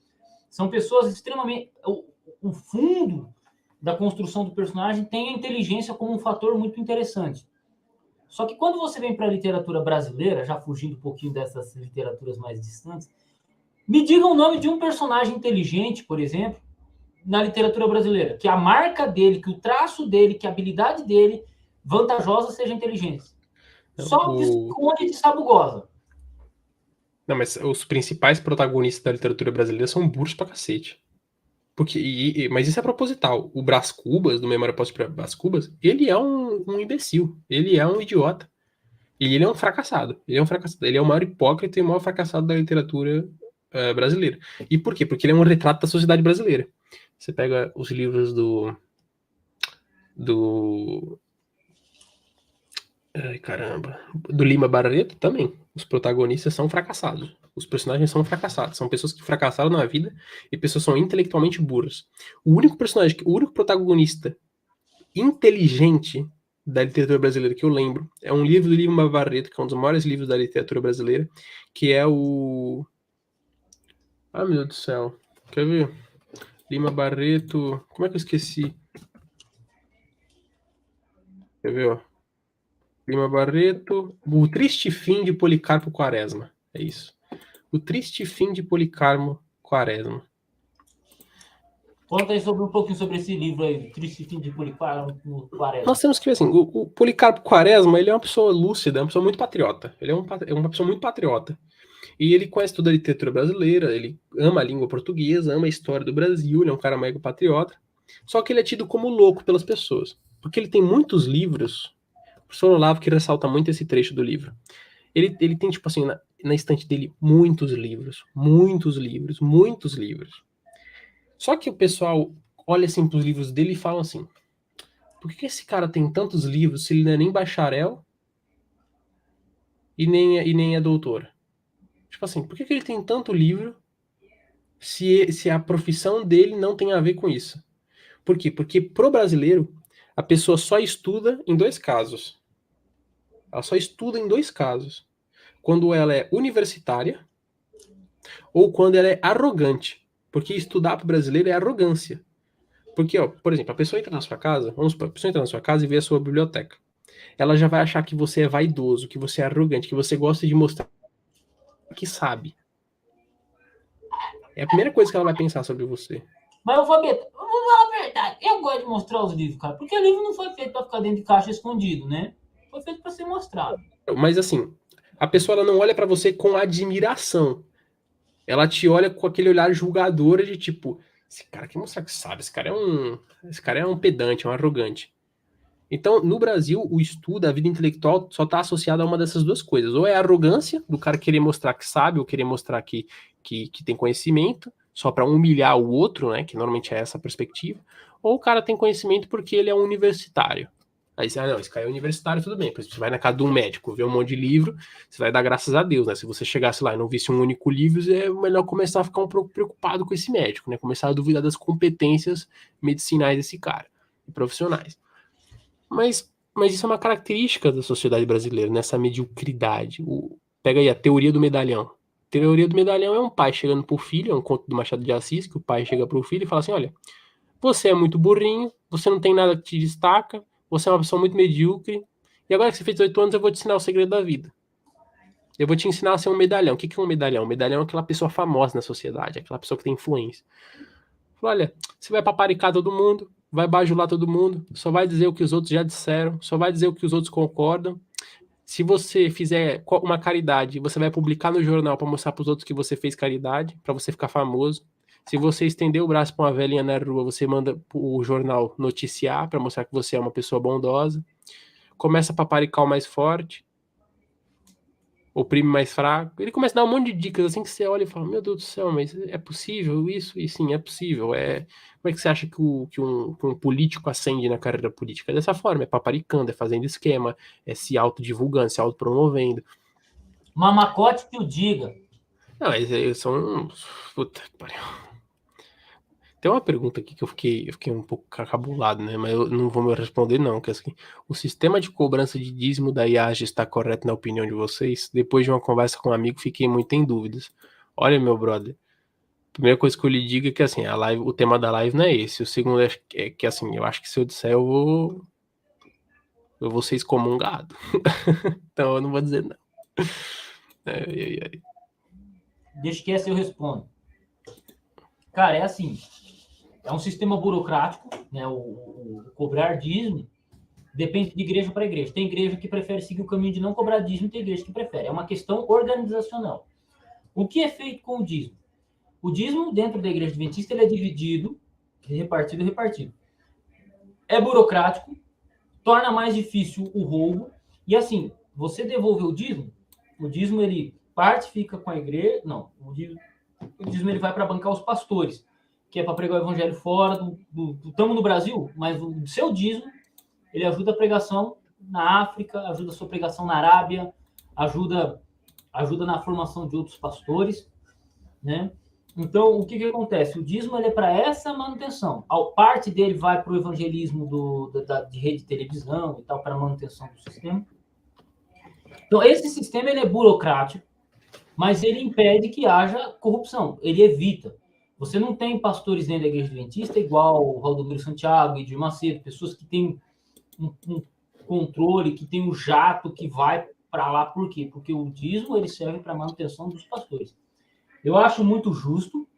S1: são pessoas extremamente... O fundo da construção do personagem tem a inteligência como um fator muito interessante. Só que quando você vem para a literatura brasileira, já fugindo um pouquinho dessas literaturas mais distantes, me diga o nome de um personagem inteligente, por exemplo, na literatura brasileira, que a marca dele, que o traço dele, que a habilidade dele, vantajosa, seja inteligência. Só Visconde de Sabugosa.
S2: Não, mas os principais protagonistas da literatura brasileira são burros pra cacete. Mas isso é proposital. O Brás Cubas, do Memória Póstuma Brás Cubas, ele é um imbecil. Ele é um idiota. E ele é um fracassado. Ele é o maior hipócrita e o maior fracassado da literatura brasileira. E por quê? Porque ele é um retrato da sociedade brasileira. Você pega os livros ai, caramba. Do Lima Barreto também. Os protagonistas são fracassados. Os personagens são fracassados. São pessoas que fracassaram na vida e pessoas que são intelectualmente burras. O único protagonista inteligente da literatura brasileira que eu lembro é um livro do Lima Barreto, que é um dos maiores livros da literatura brasileira, que é o... Ah, meu Deus do céu. Quer ver? Lima Barreto... Como é que eu esqueci? Quer ver, ó? Lima Barreto... O Triste Fim de Policarpo Quaresma. É isso. O Triste Fim de Policarpo Quaresma.
S1: Conta aí um pouquinho sobre esse livro aí, Triste Fim de Policarpo Quaresma.
S2: Nós temos que ver assim, o Policarpo Quaresma, ele é uma pessoa lúcida, uma pessoa muito patriota. Ele é uma pessoa muito patriota. E ele conhece toda a literatura brasileira, ele ama a língua portuguesa, ama a história do Brasil, ele é um cara mega patriota. Só que ele é tido como louco pelas pessoas. Porque ele tem muitos livros. O professor Olavo que ressalta muito esse trecho do livro. Ele tem, tipo assim, na estante dele, muitos livros. Muitos livros, muitos livros. Só que o pessoal olha assim pros livros dele e fala assim: por que esse cara tem tantos livros se ele não é nem bacharel e nem é doutor? Tipo assim, por que ele tem tanto livro se a profissão dele não tem a ver com isso? Por quê? Porque pro brasileiro, a pessoa só estuda em 2 casos. Ela só estuda em 2 casos. Quando ela é universitária ou quando ela é arrogante. Porque estudar pro brasileiro é arrogância. Porque, ó, por exemplo, a pessoa entra na sua casa, vamos supor, a pessoa entra na sua casa e vê a sua biblioteca. Ela já vai achar que você é vaidoso, que você é arrogante, que você gosta de mostrar que sabe. É a primeira coisa que ela vai pensar sobre você.
S1: Mas eu vou falar a verdade, eu gosto de mostrar os livros, cara, porque o livro não foi feito para ficar dentro de caixa escondido, né? Foi feito para ser mostrado.
S2: Mas assim, a pessoa ela não olha para você com admiração. Ela te olha com aquele olhar julgador de tipo, esse cara quer mostrar que sabe, esse cara é um pedante, é um arrogante. Então, no Brasil, o estudo, a vida intelectual só está associada a uma dessas 2 coisas. Ou é a arrogância, do cara querer mostrar que sabe, ou querer mostrar que tem conhecimento, só para humilhar o outro, né, que normalmente é essa a perspectiva. Ou o cara tem conhecimento porque ele é um universitário. Aí você, não, esse cara é universitário, tudo bem. Você vai na casa de um médico, vê um monte de livro, você vai dar graças a Deus, né? Se você chegasse lá e não visse um único livro, é melhor começar a ficar um pouco preocupado com esse médico, né? Começar a duvidar das competências medicinais desse cara, e profissionais. Mas isso é uma característica da sociedade brasileira, nessa mediocridade. Pega aí a teoria do medalhão. teoria do medalhão é um pai chegando pro filho, é um conto do Machado de Assis, que o pai chega pro filho e fala assim, olha, você é muito burrinho, você não tem nada que te destaca, você é uma pessoa muito medíocre, e agora que você fez 18 anos, eu vou te ensinar o segredo da vida. Eu vou te ensinar a ser um medalhão. O que é um medalhão? Um medalhão é aquela pessoa famosa na sociedade, aquela pessoa que tem influência. Fala, olha, você vai paparicar todo mundo, vai bajular todo mundo, só vai dizer o que os outros já disseram, só vai dizer o que os outros concordam. Se você fizer uma caridade, você vai publicar no jornal para mostrar para os outros que você fez caridade, para você ficar famoso. Se você estender o braço para uma velhinha na rua, você manda o jornal noticiar para mostrar que você é uma pessoa bondosa. Começa a paparicar o mais forte, oprime mais fraco. Ele começa a dar um monte de dicas assim que você olha e fala: Meu Deus do céu, mas é possível isso? E sim, é possível. Como é que você acha que um político ascende na carreira política? É dessa forma: é paparicando, é fazendo esquema, é se autodivulgando, se autopromovendo.
S1: Mamacote que o diga.
S2: Não, eles são. Puta que pariu. Tem uma pergunta aqui que eu fiquei um pouco cabulado, né? Mas eu não vou me responder, não. Que é assim, o sistema de cobrança de dízimo da IAG está correto na opinião de vocês? Depois de uma conversa com um amigo, fiquei muito em dúvidas. Olha, meu brother. A primeira coisa que eu lhe digo é que assim, o tema da live não é esse. O segundo é que assim, eu acho que se eu disser, eu vou ser excomungado. Então eu não vou dizer não.
S1: Deixa que essa eu respondo. Cara, é assim. É um sistema burocrático, né? O cobrar dízimo depende de igreja para igreja. Tem igreja que prefere seguir o caminho de não cobrar dízimo, tem igreja que prefere. É uma questão organizacional. O que é feito com o dízimo? O dízimo, dentro da igreja adventista, ele é dividido, repartido. É burocrático, torna mais difícil o roubo. E assim, você devolver o dízimo ele parte fica com a igreja. Não, o dízimo ele vai para bancar os pastores, que é para pregar o evangelho fora estamos no Brasil, mas o seu dízimo ele ajuda a pregação na África, ajuda a sua pregação na Arábia, ajuda na formação de outros pastores, né? Então, o que acontece? O dízimo ele é para essa manutenção. A parte dele vai para o evangelismo de rede de televisão e tal, para a manutenção do sistema. Então, esse sistema ele é burocrático, mas ele impede que haja corrupção. Ele evita. Você não tem pastores dentro da igreja adventista igual o Valdomiro Santiago e Edir Macedo, pessoas que têm um controle, que tem um jato que vai para lá. Por quê? Porque o dízimo ele serve para a manutenção dos pastores. Eu acho muito justo,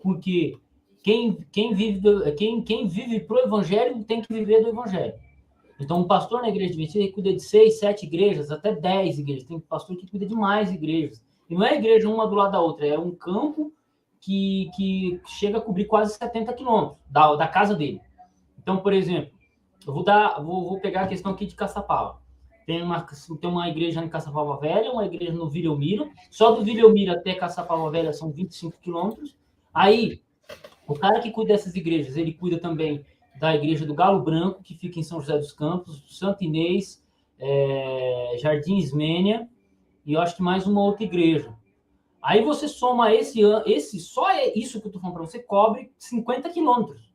S1: porque quem vive pro evangelho tem que viver do evangelho. Então, um pastor na igreja adventista cuida de 6, 7 igrejas, até 10 igrejas. Tem pastor que cuida de mais igrejas. E não é igreja uma do lado da outra, é um campo que chega a cobrir quase 70 quilômetros da casa dele. Então, por exemplo, eu vou pegar a questão aqui de Caçapava. Tem uma igreja em Caçapava Velha, uma igreja no Vila Elmira. Só do Vila Elmira até Caçapava Velha são 25 quilômetros. Aí, o cara que cuida dessas igrejas, ele cuida também da igreja do Galo Branco, que fica em São José dos Campos, Santo Inês, Jardim Ismênia, e eu acho que mais uma outra igreja. Aí você soma só isso que eu estou falando para você, cobre 50 quilômetros.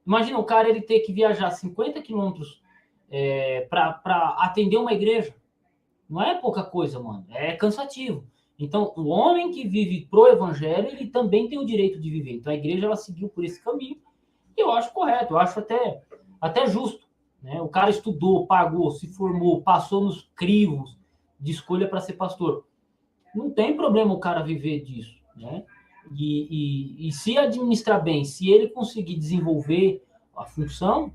S1: Imagina o cara ele ter que viajar 50 quilômetros para atender uma igreja. Não é pouca coisa, mano. É cansativo. Então, o homem que vive pro evangelho, ele também tem o direito de viver. Então, a igreja ela seguiu por esse caminho. E eu acho correto, eu acho até justo. Né? O cara estudou, pagou, se formou, passou nos crivos de escolha para ser pastor. Não tem problema o cara viver disso. Né? E se administrar bem, se ele conseguir desenvolver a função,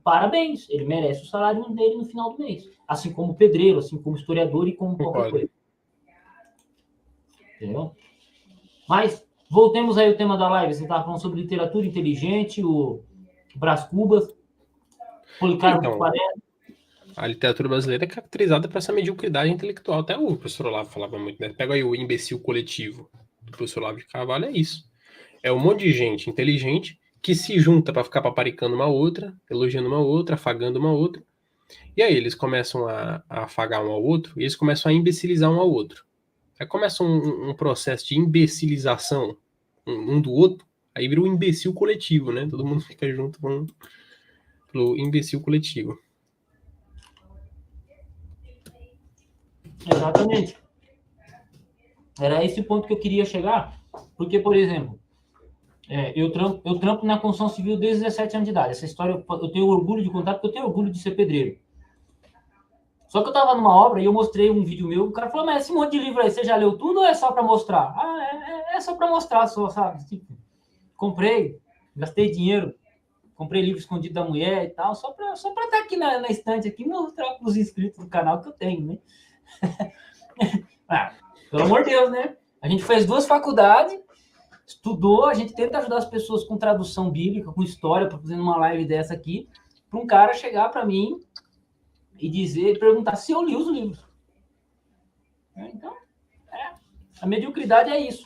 S1: parabéns, ele merece o salário dele no final do mês. Assim como pedreiro, assim como historiador e como qualquer coisa. Entendeu? Mas, voltemos aí ao tema da live. Você estava falando sobre literatura inteligente, o Brás Cubas, Policarpo
S2: então, a literatura brasileira é caracterizada por essa mediocridade intelectual. Até o professor Olavo falava muito, né? Pega aí o imbecil coletivo do professor Olavo de Carvalho, é isso. É um monte de gente inteligente que se junta para ficar paparicando uma outra, elogiando uma outra, afagando uma outra. E aí eles começam a afagar um ao outro e eles começam a imbecilizar um ao outro. Aí começa um processo de imbecilização um do outro, aí vira um imbecil coletivo, né? Todo mundo fica junto pelo imbecil coletivo.
S1: Exatamente. Era esse o ponto que eu queria chegar, porque, por exemplo, eu trampo na construção civil desde 17 anos de idade. Essa história eu tenho orgulho de contar, porque eu tenho orgulho de ser pedreiro. Só que eu tava numa obra e eu mostrei um vídeo meu, o cara falou, mas esse monte de livro aí, você já leu tudo ou é só para mostrar? É só para mostrar, só, sabe? Tipo, comprei, gastei dinheiro, comprei livro escondido da mulher e tal, só para estar aqui na estante aqui, mostrar para os inscritos do canal que eu tenho, né? Pelo amor de Deus, né? A gente fez 2 faculdades, estudou, a gente tenta ajudar as pessoas com tradução bíblica, com história, para fazer uma live dessa aqui, para um cara chegar para mim e perguntar se eu li os livros. Então, a mediocridade é isso.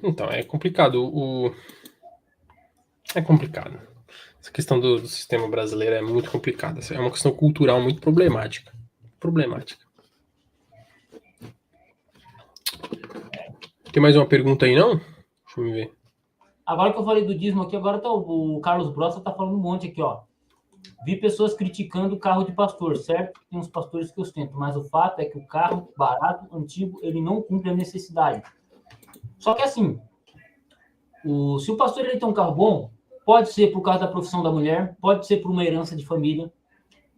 S2: Então, é complicado. É complicado. Essa questão do sistema brasileiro é muito complicada. É uma questão cultural muito problemática. Tem mais uma pergunta aí, não? Deixa eu ver.
S1: Agora que eu falei do dízimo aqui, agora o Carlos Brossa tá falando um monte aqui, ó. Vi pessoas criticando o carro de pastor, certo? Tem uns pastores que ostentam, mas o fato é que o carro barato, antigo, ele não cumpre a necessidade. Só que assim, se o pastor ele tem um carro bom, pode ser por causa da profissão da mulher, pode ser por uma herança de família.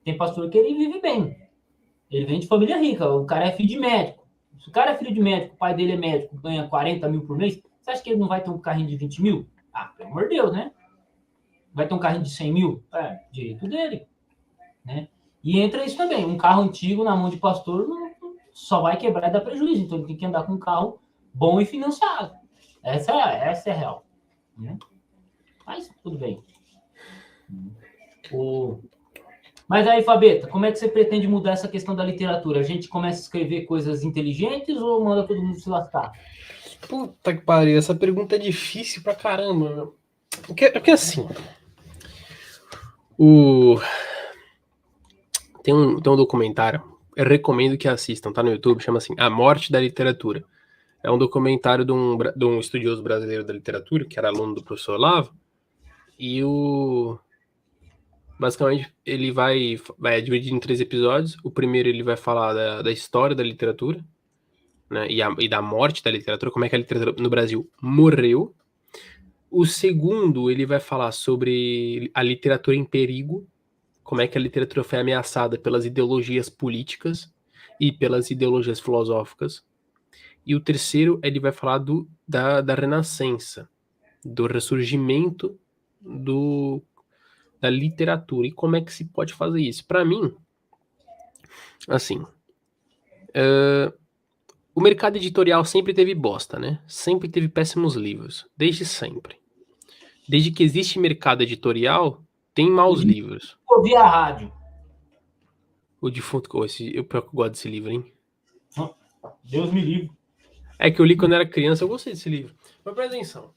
S1: Tem pastor que ele vive bem. Ele vem de família rica, o cara é filho de médico. Se o cara é filho de médico, o pai dele é médico, ganha 40 mil por mês, você acha que ele não vai ter um carrinho de 20 mil? Pelo amor de Deus, né? Vai ter um carrinho de 100 mil? Direito dele. Né? E entra isso também. Um carro antigo na mão de pastor só vai quebrar e dar prejuízo. Então ele tem que andar com um carro bom e financiado. Essa é a real. Né? Mas tudo bem. Mas aí, Fabeta, como é que você pretende mudar essa questão da literatura? A gente começa a escrever coisas inteligentes ou manda todo mundo se lascar?
S2: Puta que pariu, essa pergunta é difícil pra caramba, meu. Porque assim, tem um documentário, eu recomendo que assistam, tá no YouTube, chama assim A Morte da Literatura. É um documentário de um estudioso brasileiro da literatura, que era aluno do professor Olavo, e basicamente ele vai dividir em 3 episódios. O primeiro ele vai falar da história da literatura, né, e da morte da literatura, como é que a literatura no Brasil morreu. O segundo, ele vai falar sobre a literatura em perigo, como é que a literatura foi ameaçada pelas ideologias políticas e pelas ideologias filosóficas. E o terceiro, ele vai falar da renascença, do ressurgimento da literatura e como é que se pode fazer isso. Para mim, assim, o mercado editorial sempre teve bosta, né? Sempre teve péssimos livros, desde sempre. Desde que existe mercado editorial, tem maus livros.
S1: Ouvir a rádio.
S2: O defunto, eu gosto desse livro, hein?
S1: Deus me livre.
S2: É que eu li quando era criança, eu gostei desse livro. Mas presta atenção.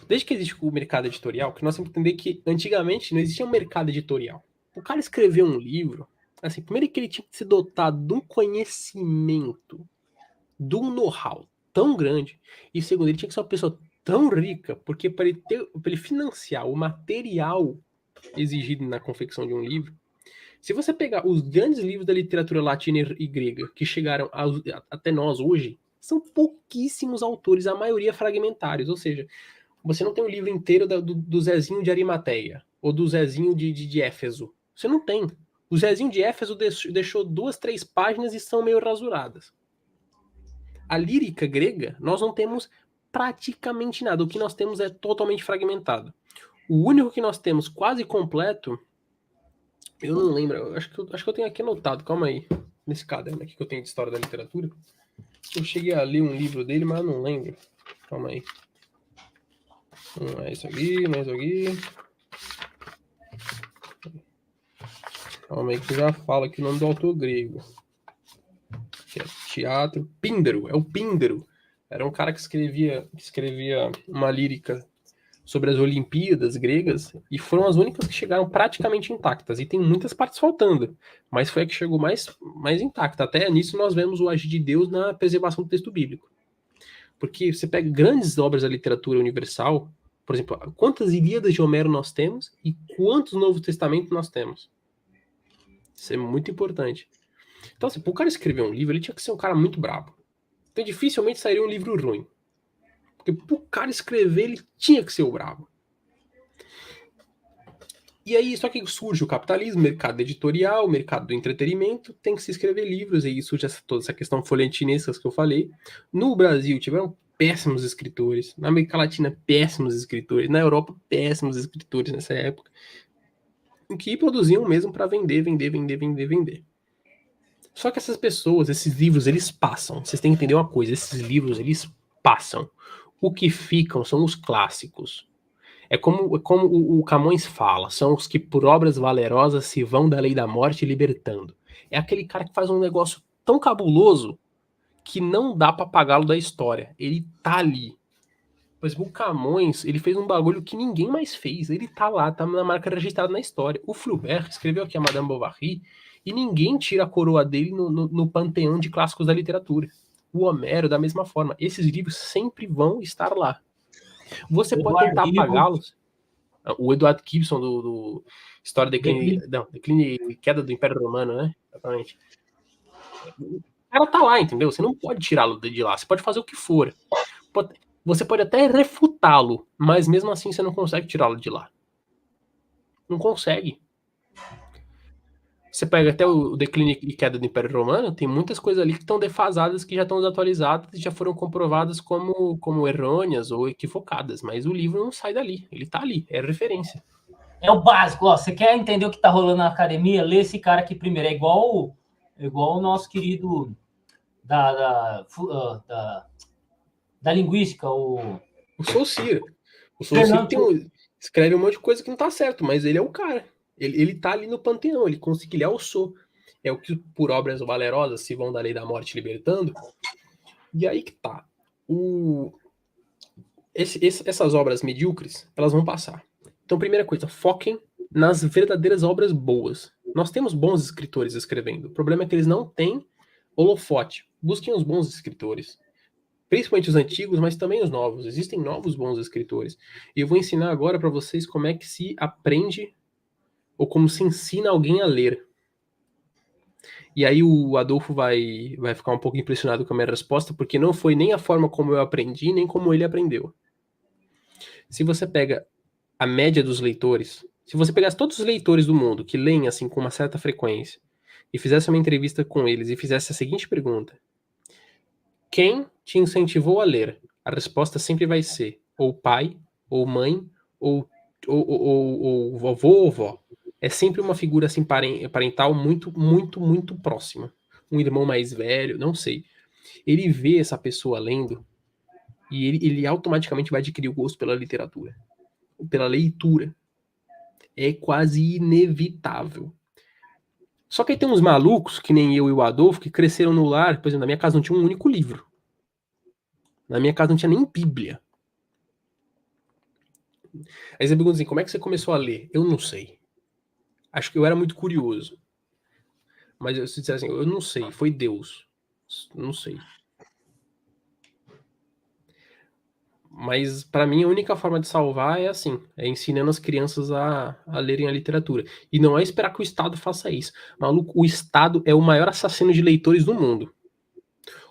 S2: Desde que existe o mercado editorial, que nós temos que entender que antigamente não existia um mercado editorial. O cara escreveu um livro, assim, primeiro que ele tinha que ser dotado de um conhecimento, de um know-how tão grande, e segundo, ele tinha que ser uma pessoa tão rica, porque para ele financiar o material exigido na confecção de um livro, se você pegar os grandes livros da literatura latina e grega que chegaram até nós hoje, são pouquíssimos autores, a maioria fragmentários, ou seja, você não tem um livro inteiro do Zezinho de Arimateia, ou do Zezinho de Éfeso. Você não tem. O Zezinho de Éfeso deixou 2, 3 páginas e são meio rasuradas. A lírica grega, nós não temos praticamente nada. O que nós temos é totalmente fragmentado. O único que nós temos quase completo, eu não lembro, acho que eu tenho aqui anotado, calma aí, nesse caderno aqui que eu tenho de História da Literatura. Eu cheguei a ler um livro dele, mas eu não lembro. Calma aí. Não é isso aqui, não é isso aqui. Calma aí que eu já falo aqui o nome do autor grego. Que é teatro. Píndaro, é o Píndaro. Era um cara que escrevia uma lírica sobre as Olimpíadas gregas e foram as únicas que chegaram praticamente intactas. E tem muitas partes faltando, mas foi a que chegou mais intacta. Até nisso nós vemos o agir de Deus na preservação do texto bíblico. Porque você pega grandes obras da literatura universal, por exemplo, quantas Ilíadas de Homero nós temos e quantos Novo Testamento nós temos. Isso é muito importante. Então, assim, pro cara escrever um livro, ele tinha que ser um cara muito brabo. Então, dificilmente sairia um livro ruim. Porque pro cara escrever, ele tinha que ser o brabo. E aí, só que surge o capitalismo, mercado editorial, mercado do entretenimento, tem que se escrever livros, e aí surge toda essa questão folhetinesca que eu falei. No Brasil, tiveram péssimos escritores. Na América Latina, péssimos escritores. Na Europa, péssimos escritores nessa época. Em que produziam mesmo para vender. Só que essas pessoas, esses livros, eles passam. Vocês têm que entender uma coisa, esses livros, eles passam. O que ficam são os clássicos. É como o Camões fala, são os que por obras valerosas se vão da lei da morte libertando. É aquele cara que faz um negócio tão cabuloso que não dá pra apagá-lo da história. Ele tá ali. Por exemplo, o Camões, ele fez um bagulho que ninguém mais fez. Ele tá lá, tá na marca registrada na história. O Flaubert escreveu aqui a Madame Bovary e ninguém tira a coroa dele no panteão de clássicos da literatura. O Homero, da mesma forma. Esses livros sempre vão estar lá. Você pode tentar apagá-los. O Eduardo Gibson, do História Declínio e Queda do Império Romano, né? Exatamente. O cara tá lá, entendeu? Você não pode tirá-lo de lá. Você pode fazer o que for. Você pode até refutá-lo, mas mesmo assim você não consegue tirá-lo de lá. Não consegue. Você pega até o Declínio e Queda do Império Romano, tem muitas coisas ali que estão defasadas, que já estão desatualizadas e já foram comprovadas como errôneas ou equivocadas, mas o livro não sai dali, ele tá ali, é referência.
S1: É o básico, ó, você quer entender o que tá rolando na academia? Lê esse cara aqui primeiro, é igual o nosso querido da linguística, o
S2: Saussure. O Saussure escreve um monte de coisa que não tá certo, mas ele é o cara. Ele tá ali no panteão, ele conseguiu o sou. É o que por obras valerosas se vão da lei da morte libertando. E aí que tá. Essas obras medíocres, elas vão passar. Então, primeira coisa, foquem nas verdadeiras obras boas. Nós temos bons escritores escrevendo. O problema é que eles não têm holofote. Busquem os bons escritores. Principalmente os antigos, mas também os novos. Existem novos bons escritores. E eu vou ensinar agora para vocês como é que se aprende ou como se ensina alguém a ler. E aí o Adolfo vai ficar um pouco impressionado com a minha resposta, porque não foi nem a forma como eu aprendi, nem como ele aprendeu. Se você pega a média dos leitores, se você pegasse todos os leitores do mundo que leem assim com uma certa frequência e fizesse uma entrevista com eles e fizesse a seguinte pergunta: quem te incentivou a ler? A resposta sempre vai ser ou pai, ou mãe, ou vovô ou vó. É sempre uma figura assim parental muito, muito, muito próxima. Um irmão mais velho, não sei. Ele vê essa pessoa lendo e ele automaticamente vai adquirir o gosto pela literatura, pela leitura. É quase inevitável. Só que aí tem uns malucos, que nem eu e o Adolfo, que cresceram no lar. Por exemplo, na minha casa não tinha um único livro. Na minha casa não tinha nem Bíblia. Aí você pergunta assim, como é que você começou a ler? Eu não sei. Acho que eu era muito curioso. Mas se disser assim, eu não sei, foi Deus. Não sei. Mas para mim a única forma de salvar é assim, é ensinando as crianças a lerem a literatura. E não é esperar que o Estado faça isso. Maluco, o Estado é o maior assassino de leitores do mundo.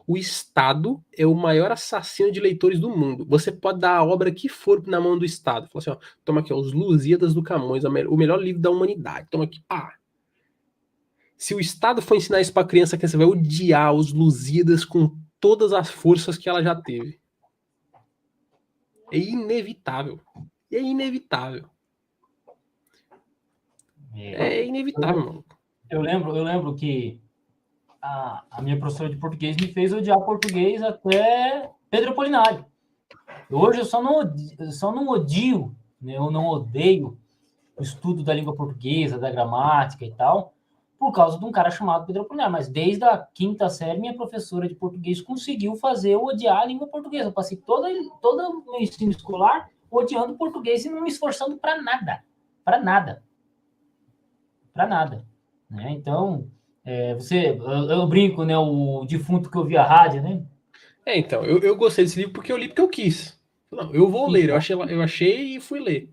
S2: O Estado é o maior assassino de leitores do mundo. Você pode dar a obra que for na mão do Estado. Fala assim, ó, toma aqui, ó, Os Lusíadas do Camões, o melhor livro da humanidade. Toma aqui, pá. Se o Estado for ensinar isso pra criança, você vai odiar os Lusíadas com todas as forças que ela já teve. É inevitável. É inevitável. É inevitável, mano.
S1: Eu lembro que a minha professora de português me fez odiar português até Pedro Apolinário. Hoje eu só não odio, né? Eu não odeio o estudo da língua portuguesa, da gramática e tal, por causa de um cara chamado Pedro Apolinário. Mas desde a quinta série, minha professora de português conseguiu fazer eu odiar a língua portuguesa. Eu passei todo o meu ensino escolar odiando português e não me esforçando para nada. Para nada. Para nada. Né? Então, eu brinco, né? O defunto que eu vi a rádio, né?
S2: Então, eu gostei desse livro porque eu li porque eu quis. Não, eu vou ler, eu achei e fui ler.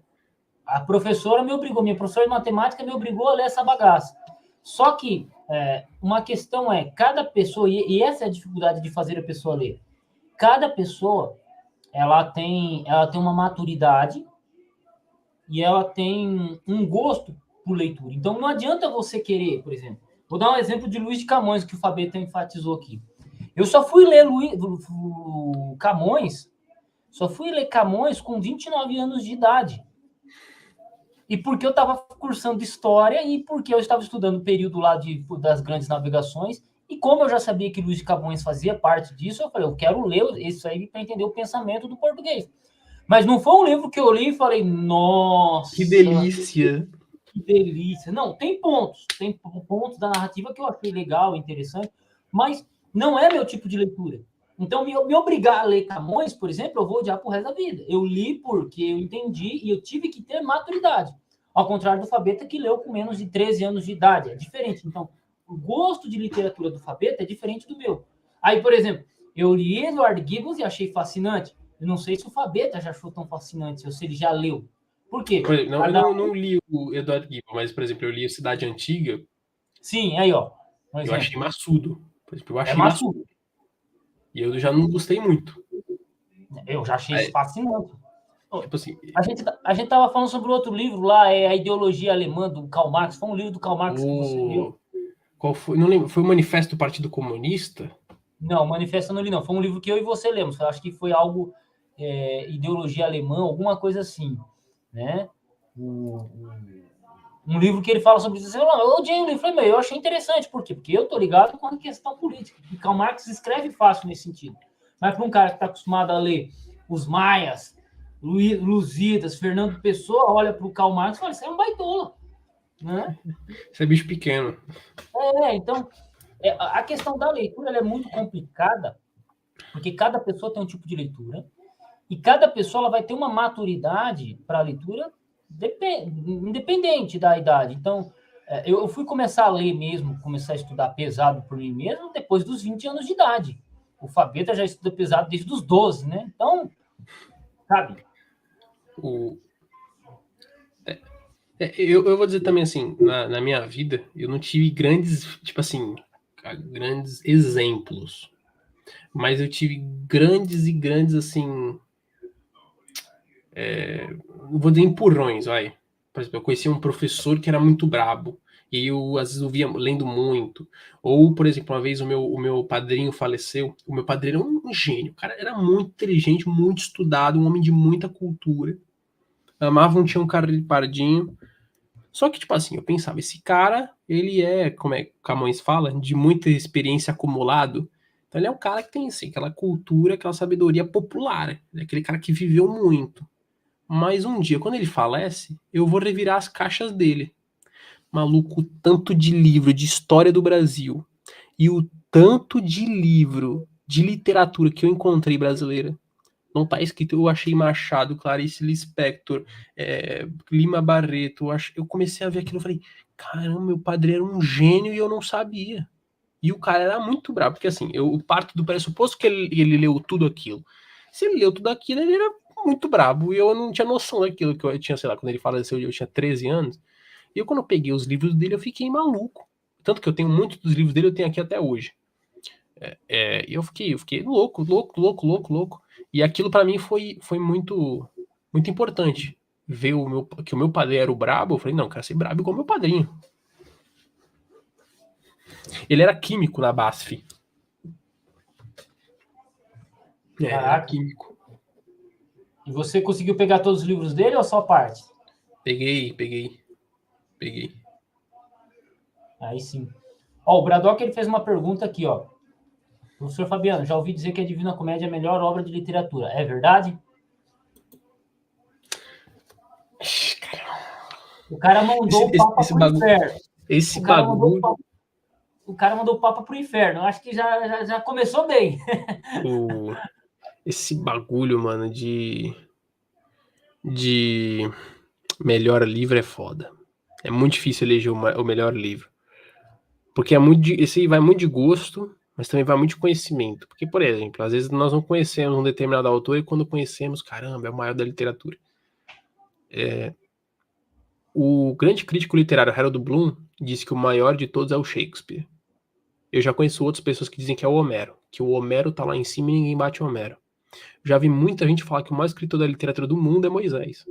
S1: A professora me obrigou, minha professora de matemática me obrigou a ler essa bagaça. Só que uma questão é, cada pessoa, e essa é a dificuldade de fazer a pessoa ler, cada pessoa, ela tem uma maturidade e ela tem um gosto por leitura. Então, não adianta você querer, por exemplo, vou dar um exemplo de Luiz de Camões, que o Fabeta enfatizou aqui. Eu só fui ler Camões com 29 anos de idade. E porque eu estava cursando História e porque eu estava estudando o período lá das grandes navegações. E como eu já sabia que Luiz de Camões fazia parte disso, eu falei, eu quero ler isso aí para entender o pensamento do português. Mas não foi um livro que eu li e falei, nossa...
S2: Que delícia!
S1: Que delícia. Não, tem pontos da narrativa que eu achei legal, interessante, mas não é meu tipo de leitura. Então, me obrigar a ler Camões, por exemplo, eu vou odiar pro resto da vida. Eu li porque eu entendi e eu tive que ter maturidade. Ao contrário do Fabeta, que leu com menos de 13 anos de idade. É diferente. Então, o gosto de literatura do Fabeta é diferente do meu. Aí, por exemplo, eu li Edward Gibbon e achei fascinante. Eu não sei se o Fabeta já achou tão fascinante, ou se ele já leu. Por quê?
S2: Por exemplo, eu não li o Edward Gibbon, mas, por exemplo, eu li a Cidade Antiga.
S1: Sim, aí, ó.
S2: Eu achei maçudo. Por exemplo, eu achei
S1: maçudo.
S2: E eu já não gostei muito.
S1: Eu já achei isso fascinante.
S2: Tipo assim,
S1: a gente tava falando sobre outro livro lá, A Ideologia Alemã, do Karl Marx. Foi um livro do Karl Marx que você leu?
S2: Qual foi? Não lembro. Foi o Manifesto do Partido Comunista?
S1: Não, Manifesto eu não li, não. Foi um livro que eu e você lemos. Eu acho que foi algo Ideologia Alemã, alguma coisa assim, né? Um livro que ele fala sobre isso. Eu odiei o livro. Falei, eu achei interessante. Por quê? Porque eu tô ligado com a questão política. E Karl Marx escreve fácil nesse sentido. Mas para um cara que está acostumado a ler os Maias, Lusíadas, Fernando Pessoa, olha para o Karl Marx e fala, isso é um baitola. Né?
S2: Isso é bicho pequeno.
S1: Então, a questão da leitura ela é muito complicada, porque cada pessoa tem um tipo de leitura, e cada pessoa ela vai ter uma maturidade para a leitura independente da idade. Então, eu fui começar a ler mesmo, começar a estudar pesado por mim mesmo, depois dos 20 anos de idade. O Fabeta já estuda pesado desde os 12, né? Então, sabe?
S2: Eu vou dizer também assim, na minha vida, eu não tive grandes, tipo assim, grandes exemplos. Mas eu tive grandes e grandes, assim, vou dizer empurrões, vai. Por exemplo, eu conheci um professor que era muito brabo, e eu, às vezes, eu via lendo muito. Ou, por exemplo, uma vez o meu padrinho faleceu. O meu padrinho era um gênio. O cara era muito inteligente, muito estudado, um homem de muita cultura. Amava um Tião Pardinho. Só que, tipo assim, eu pensava, esse cara, ele como é que o Camões fala, de muita experiência acumulado. Então ele é um cara que tem, assim, aquela cultura, aquela sabedoria popular. É aquele cara que viveu muito. Mas um dia, quando ele falece, eu vou revirar as caixas dele. Maluco, o tanto de livro de história do Brasil e o tanto de livro de literatura que eu encontrei brasileira. Não tá escrito, eu achei Machado, Clarice Lispector, Lima Barreto. Eu comecei a ver aquilo e falei, caramba, meu padre era um gênio e eu não sabia. E o cara era muito bravo, porque assim, eu parto do pressuposto que ele leu tudo aquilo. Se ele leu tudo aquilo, ele era muito bravo e eu não tinha noção daquilo que eu tinha, sei lá, quando ele faleceu, eu tinha 13 anos. E eu, quando eu peguei os livros dele, eu fiquei maluco. Tanto que eu tenho muitos dos livros dele, eu tenho aqui até hoje. E eu fiquei louco. E aquilo para mim foi muito, muito importante. Ver que o meu padrinho era o brabo, eu falei, não, eu quero ser brabo igual meu padrinho. Ele era químico na BASF. Era químico.
S1: E você conseguiu pegar todos os livros dele ou só parte?
S2: Peguei.
S1: Aí sim. Ó, o Bradock ele fez uma pergunta aqui, ó. Professor Fabiano, já ouvi dizer que a Divina Comédia é a melhor obra de literatura. É verdade? O cara mandou o Papa pro inferno.
S2: Esse bagulho...
S1: O cara mandou o Papa pro inferno. Acho que já começou bem.
S2: Esse bagulho, mano, de melhor livro é foda. É muito difícil eleger o melhor livro. Porque esse aí vai muito de gosto, mas também vai muito de conhecimento. Porque, por exemplo, às vezes nós não conhecemos um determinado autor e quando conhecemos, caramba, é o maior da literatura. O grande crítico literário Harold Bloom disse que o maior de todos é o Shakespeare. Eu já conheço outras pessoas que dizem que é o Homero, que o Homero tá lá em cima e ninguém bate o Homero. Já vi muita gente falar que o maior escritor da literatura do mundo é Moisés.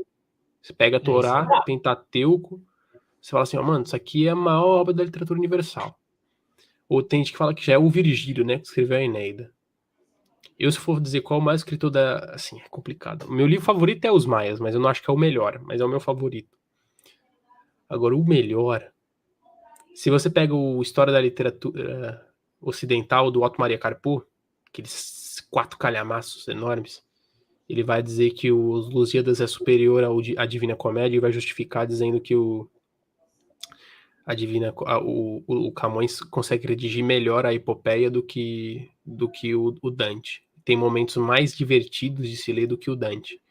S2: Você pega a Torá, Pentateuco, você fala assim, mano, isso aqui é a maior obra da literatura universal. Ou tem gente que fala que já é o Virgílio, né, que escreveu a Eneida. Eu, se for dizer qual é o maior escritor da... Assim, é complicado. O meu livro favorito é Os Maias, mas eu não acho que é o melhor, mas é o meu favorito. Agora, o melhor... Se você pega o História da Literatura Ocidental do Otto Maria Carpo, aqueles 4 calhamaços enormes, ele vai dizer que os Lusíadas é superior à Divina Comédia e vai justificar dizendo que o Camões consegue redigir melhor a epopeia do que o Dante. Tem momentos mais divertidos de se ler do que o Dante.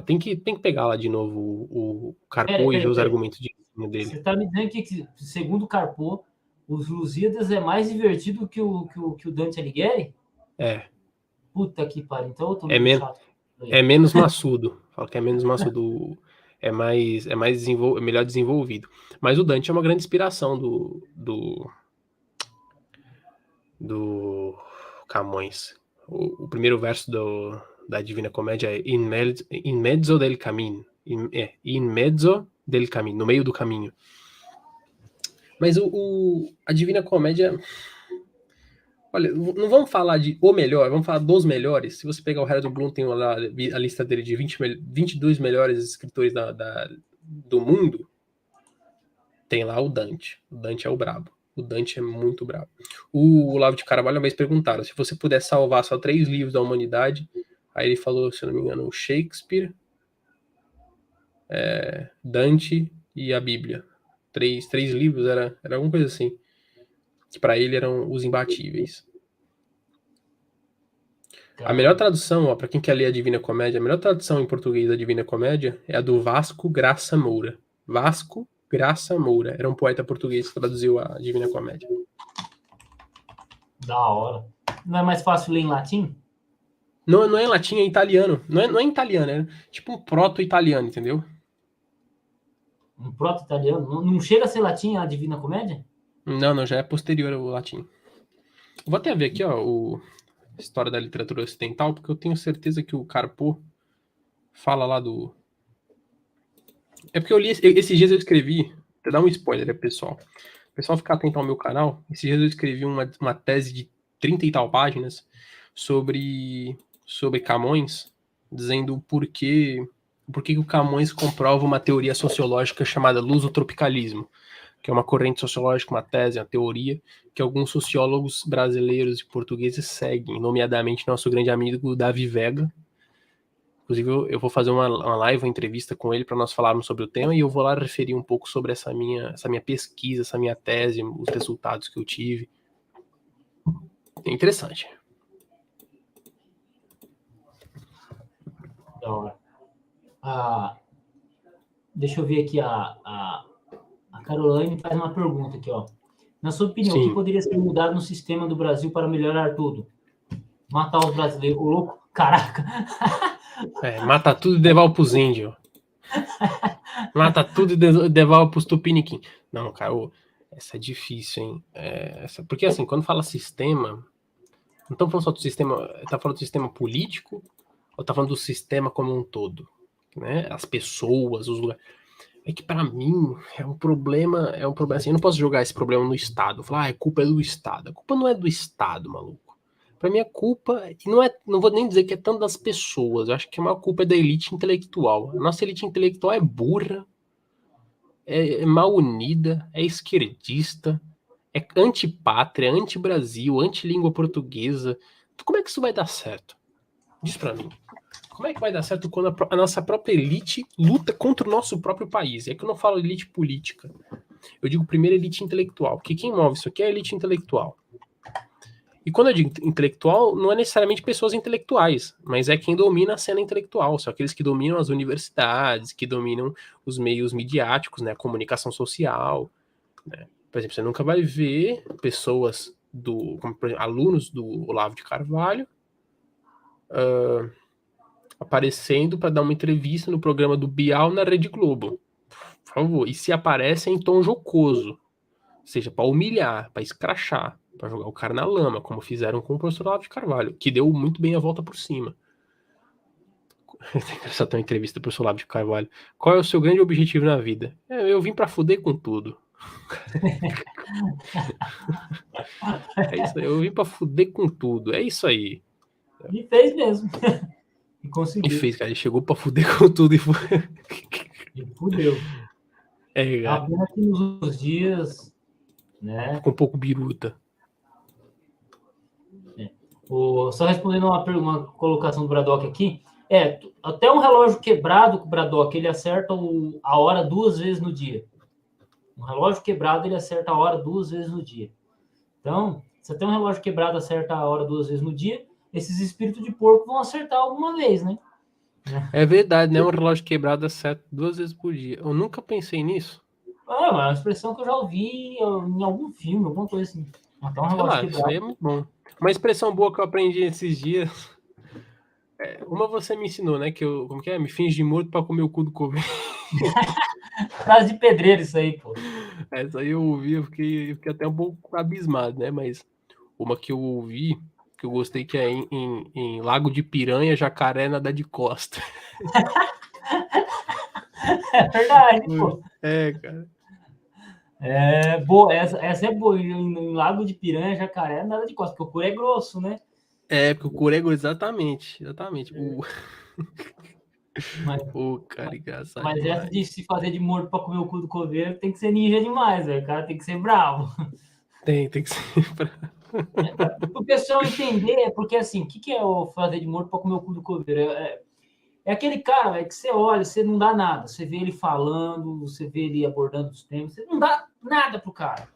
S2: Tem que pegar lá de novo o Carpo e ver os argumentos dele.
S1: Você está me dizendo que, segundo o Carpo, os Lusíadas é mais divertido que o Dante Alighieri?
S2: É.
S1: Puta que pariu. Então eu tô
S2: chato. É menos maçudo. Falo que é menos maçudo. É melhor desenvolvido. Mas o Dante é uma grande inspiração do Camões. O primeiro verso da Divina Comédia é in mezzo del cammino. In mezzo del cammino, no meio do caminho. Mas a Divina Comédia... Olha, não vamos falar de o melhor, vamos falar dos melhores. Se você pegar o Harold Bloom, tem lá a lista dele de 22 melhores escritores do mundo. Tem lá o Dante. O Dante é o brabo. O Dante é muito brabo. O Olavo de Carvalho uma vez perguntaram, se você puder salvar só 3 livros da humanidade, aí ele falou, se eu não me engano, Shakespeare, Dante e a Bíblia. 3 livros, era alguma coisa assim. Que para ele eram os imbatíveis. A melhor tradução, para quem quer ler a Divina Comédia, a melhor tradução em português da Divina Comédia é a do Vasco Graça Moura. Vasco Graça Moura. Era um poeta português que traduziu a Divina Comédia.
S1: Da hora. Não é mais fácil ler em latim?
S2: Não é em latim, é em italiano. Não é em italiano, é tipo um proto-italiano, entendeu?
S1: Um proto-italiano? Não chega a ser latim a Divina Comédia?
S2: Não, já é posterior ao latim. Vou até ver aqui, ó, História da Literatura Ocidental, porque eu tenho certeza que o Carpo fala lá do... É porque eu li... Esses dias eu escrevi... Vou dar um spoiler, pessoal. O pessoal ficar atento ao meu canal. Esses dias eu escrevi uma tese de 30 e tal páginas sobre Camões, dizendo por que o Camões comprova uma teoria sociológica chamada lusotropicalismo, que é uma corrente sociológica, uma tese, uma teoria, que alguns sociólogos brasileiros e portugueses seguem, nomeadamente nosso grande amigo Davi Vega. Inclusive, eu vou fazer uma live, uma entrevista com ele para nós falarmos sobre o tema, e eu vou lá referir um pouco sobre essa minha pesquisa, essa minha tese, os resultados que eu tive. É interessante.
S1: Da hora. Deixa eu ver aqui a Caroline faz uma pergunta aqui, ó. Na sua opinião, o que poderia ser mudado no sistema do Brasil para melhorar tudo? Matar os brasileiros. Ô, louco, caraca.
S2: Mata tudo e devolve pros índios. Mata tudo e devolve pros tupiniquim. Não, cara, essa é difícil, hein? Porque assim, quando fala sistema, não estamos falando só do sistema, tá falando do sistema político ou tá falando do sistema como um todo? Né? As pessoas, os lugares... É que para mim é um problema assim, eu não posso jogar esse problema no Estado, falar, a culpa é do Estado. A culpa não é do Estado, maluco. Para mim a culpa, não vou nem dizer que é tanto das pessoas, eu acho que a maior culpa é da elite intelectual. A nossa elite intelectual é burra, é mal unida, é esquerdista, é antipátria, anti-Brasil, anti-língua portuguesa. Como é que isso vai dar certo? Diz para mim. Como é que vai dar certo quando a nossa própria elite luta contra o nosso próprio país? É que eu não falo elite política. Eu digo primeiro elite intelectual. Porque quem move isso aqui é a elite intelectual. E quando eu digo intelectual, não é necessariamente pessoas intelectuais, mas é quem domina a cena intelectual. São aqueles que dominam as universidades, que dominam os meios midiáticos, né, a comunicação social. Né? Por exemplo, você nunca vai ver pessoas, como, por exemplo, alunos do Olavo de Carvalho, aparecendo para dar uma entrevista no programa do Bial na Rede Globo. Por favor. E se aparece é em tom jocoso. Seja para humilhar, para escrachar, para jogar o cara na lama, como fizeram com o professor Olavo de Carvalho, que deu muito bem a volta por cima. Essa tem uma entrevista do professor Olavo de Carvalho. Qual é o seu grande objetivo na vida? Eu vim para fuder com tudo. É isso aí, eu vim para fuder com tudo. É isso aí.
S1: E fez mesmo. E
S2: E
S1: conseguiu.
S2: fez, cara. Ele chegou para fuder com tudo e foi.
S1: E fudeu.
S2: É, cara.
S1: A pena que nos outros dias, né?
S2: Ficou um pouco biruta.
S1: Só respondendo uma colocação do Bradock aqui. Até um relógio quebrado com o Bradock, ele acerta a hora 2 vezes no dia. Um relógio quebrado, ele acerta a hora 2 vezes no dia. Então, se até um relógio quebrado acerta a hora 2 vezes no dia, esses espíritos de porco vão acertar alguma vez, né?
S2: É verdade, né? Um relógio quebrado acerta 2 vezes por dia. Eu nunca pensei nisso.
S1: É uma expressão que eu já ouvi em algum filme, alguma coisa assim. Até um
S2: Sei
S1: relógio
S2: lá, isso
S1: quebrado.
S2: aí é muito bom. Uma expressão boa que eu aprendi esses dias. Uma você me ensinou, né? Como que é? Me finge de morto pra comer o cu do coveiro.
S1: Frase de pedreiro isso aí, pô.
S2: Essa aí eu ouvi, eu fiquei até um pouco abismado, né? Mas uma que eu ouvi, que eu gostei, que é em Lago de Piranha, jacaré nada de costa.
S1: É verdade, pô.
S2: É, cara.
S1: É boa, essa é boa. Em Lago de Piranha, jacaré, nada de costa, porque o couro é grosso, né?
S2: É, porque o Corego, exatamente.
S1: Mas,
S2: O cara, engraçado
S1: mas essa
S2: demais.
S1: de se fazer de morto pra comer o cu do coveiro tem que ser ninja demais, velho. O cara tem que ser bravo.
S2: Tem que ser.
S1: O pessoal entender, porque assim, o que é o fazer de morto pra comer o cu do coveiro? É aquele cara, velho, que você olha, você não dá nada. Você vê ele falando, você vê ele abordando os temas, você não dá nada pro cara.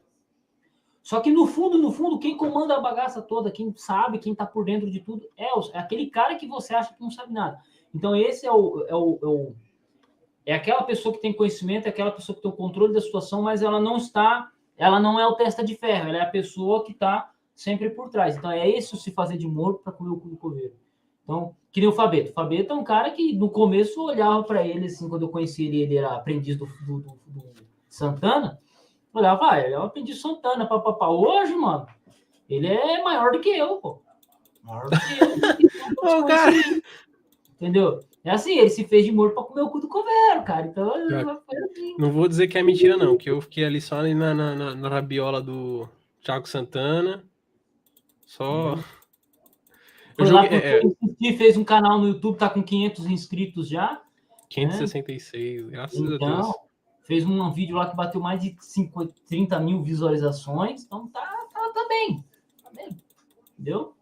S1: Só que no fundo, quem comanda a bagaça toda, quem sabe, quem tá por dentro de tudo, é aquele cara que você acha que não sabe nada. Então, esse é aquela pessoa que tem conhecimento, é aquela pessoa que tem o controle da situação, mas ela não é o testa de ferro, ela é a pessoa que está sempre por trás. Então, é esse o se fazer de morto para comer o cu do coveiro. Então, que nem o Fabeto. O Fabeto é um cara que, no começo, eu olhava para ele, assim, quando eu conheci ele era aprendiz do Santana, eu olhava, ele é um aprendiz do Santana, papapá. Hoje, mano, ele é maior do que eu, pô. Maior do que eu.
S2: Ô, cara.
S1: Entendeu? É assim, ele se fez de morto pra comer o cu do coveiro, cara. Então, foi assim.
S2: Não vou dizer que é mentira, não, que eu fiquei ali só ali na rabiola do Thiago Santana. Só.
S1: Foi
S2: Eu
S1: lá
S2: joguei.
S1: porque fez um canal no YouTube, tá com 500 inscritos já.
S2: 566,
S1: né?
S2: graças a Deus.
S1: Então, fez um vídeo lá que bateu mais de 30 mil visualizações. Então, tá bem. Tá bem. Entendeu?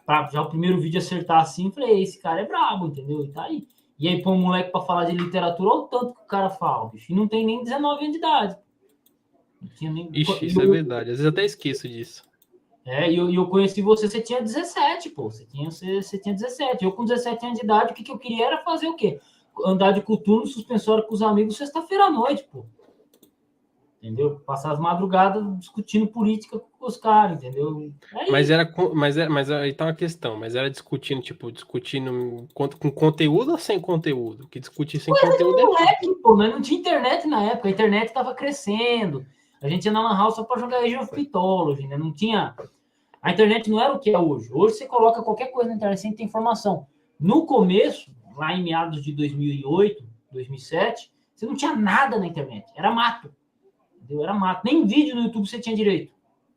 S1: Pra já o primeiro vídeo acertar assim, falei, esse cara é brabo, entendeu? E tá aí. E aí põe um moleque pra falar de literatura, olha o tanto que o cara fala, bicho. E não tem nem 19 anos de idade. Não tinha nem...
S2: Ixi, isso é verdade. Às vezes eu até esqueço disso.
S1: E eu conheci você tinha 17, pô. Você tinha 17. Eu com 17 anos de idade, o que eu queria era fazer o quê? Andar de coturno, suspensório com os amigos sexta-feira à noite, pô. Entendeu? Passar as madrugadas discutindo política com os caras, entendeu?
S2: Mas aí tá uma questão, mas era discutindo com conteúdo ou sem conteúdo? Que discutir sem conteúdo é
S1: moleque, pô, mas não tinha internet na época, a internet estava crescendo. A gente ia na Lan House só para jogar Age of Mythology, né? Não tinha. A internet não era o que é hoje. Hoje você coloca qualquer coisa na internet sem ter informação. No começo, lá em meados de 2008, 2007, você não tinha nada na internet. Era mato. Entendeu? Era mato. Nem vídeo no YouTube você tinha direito.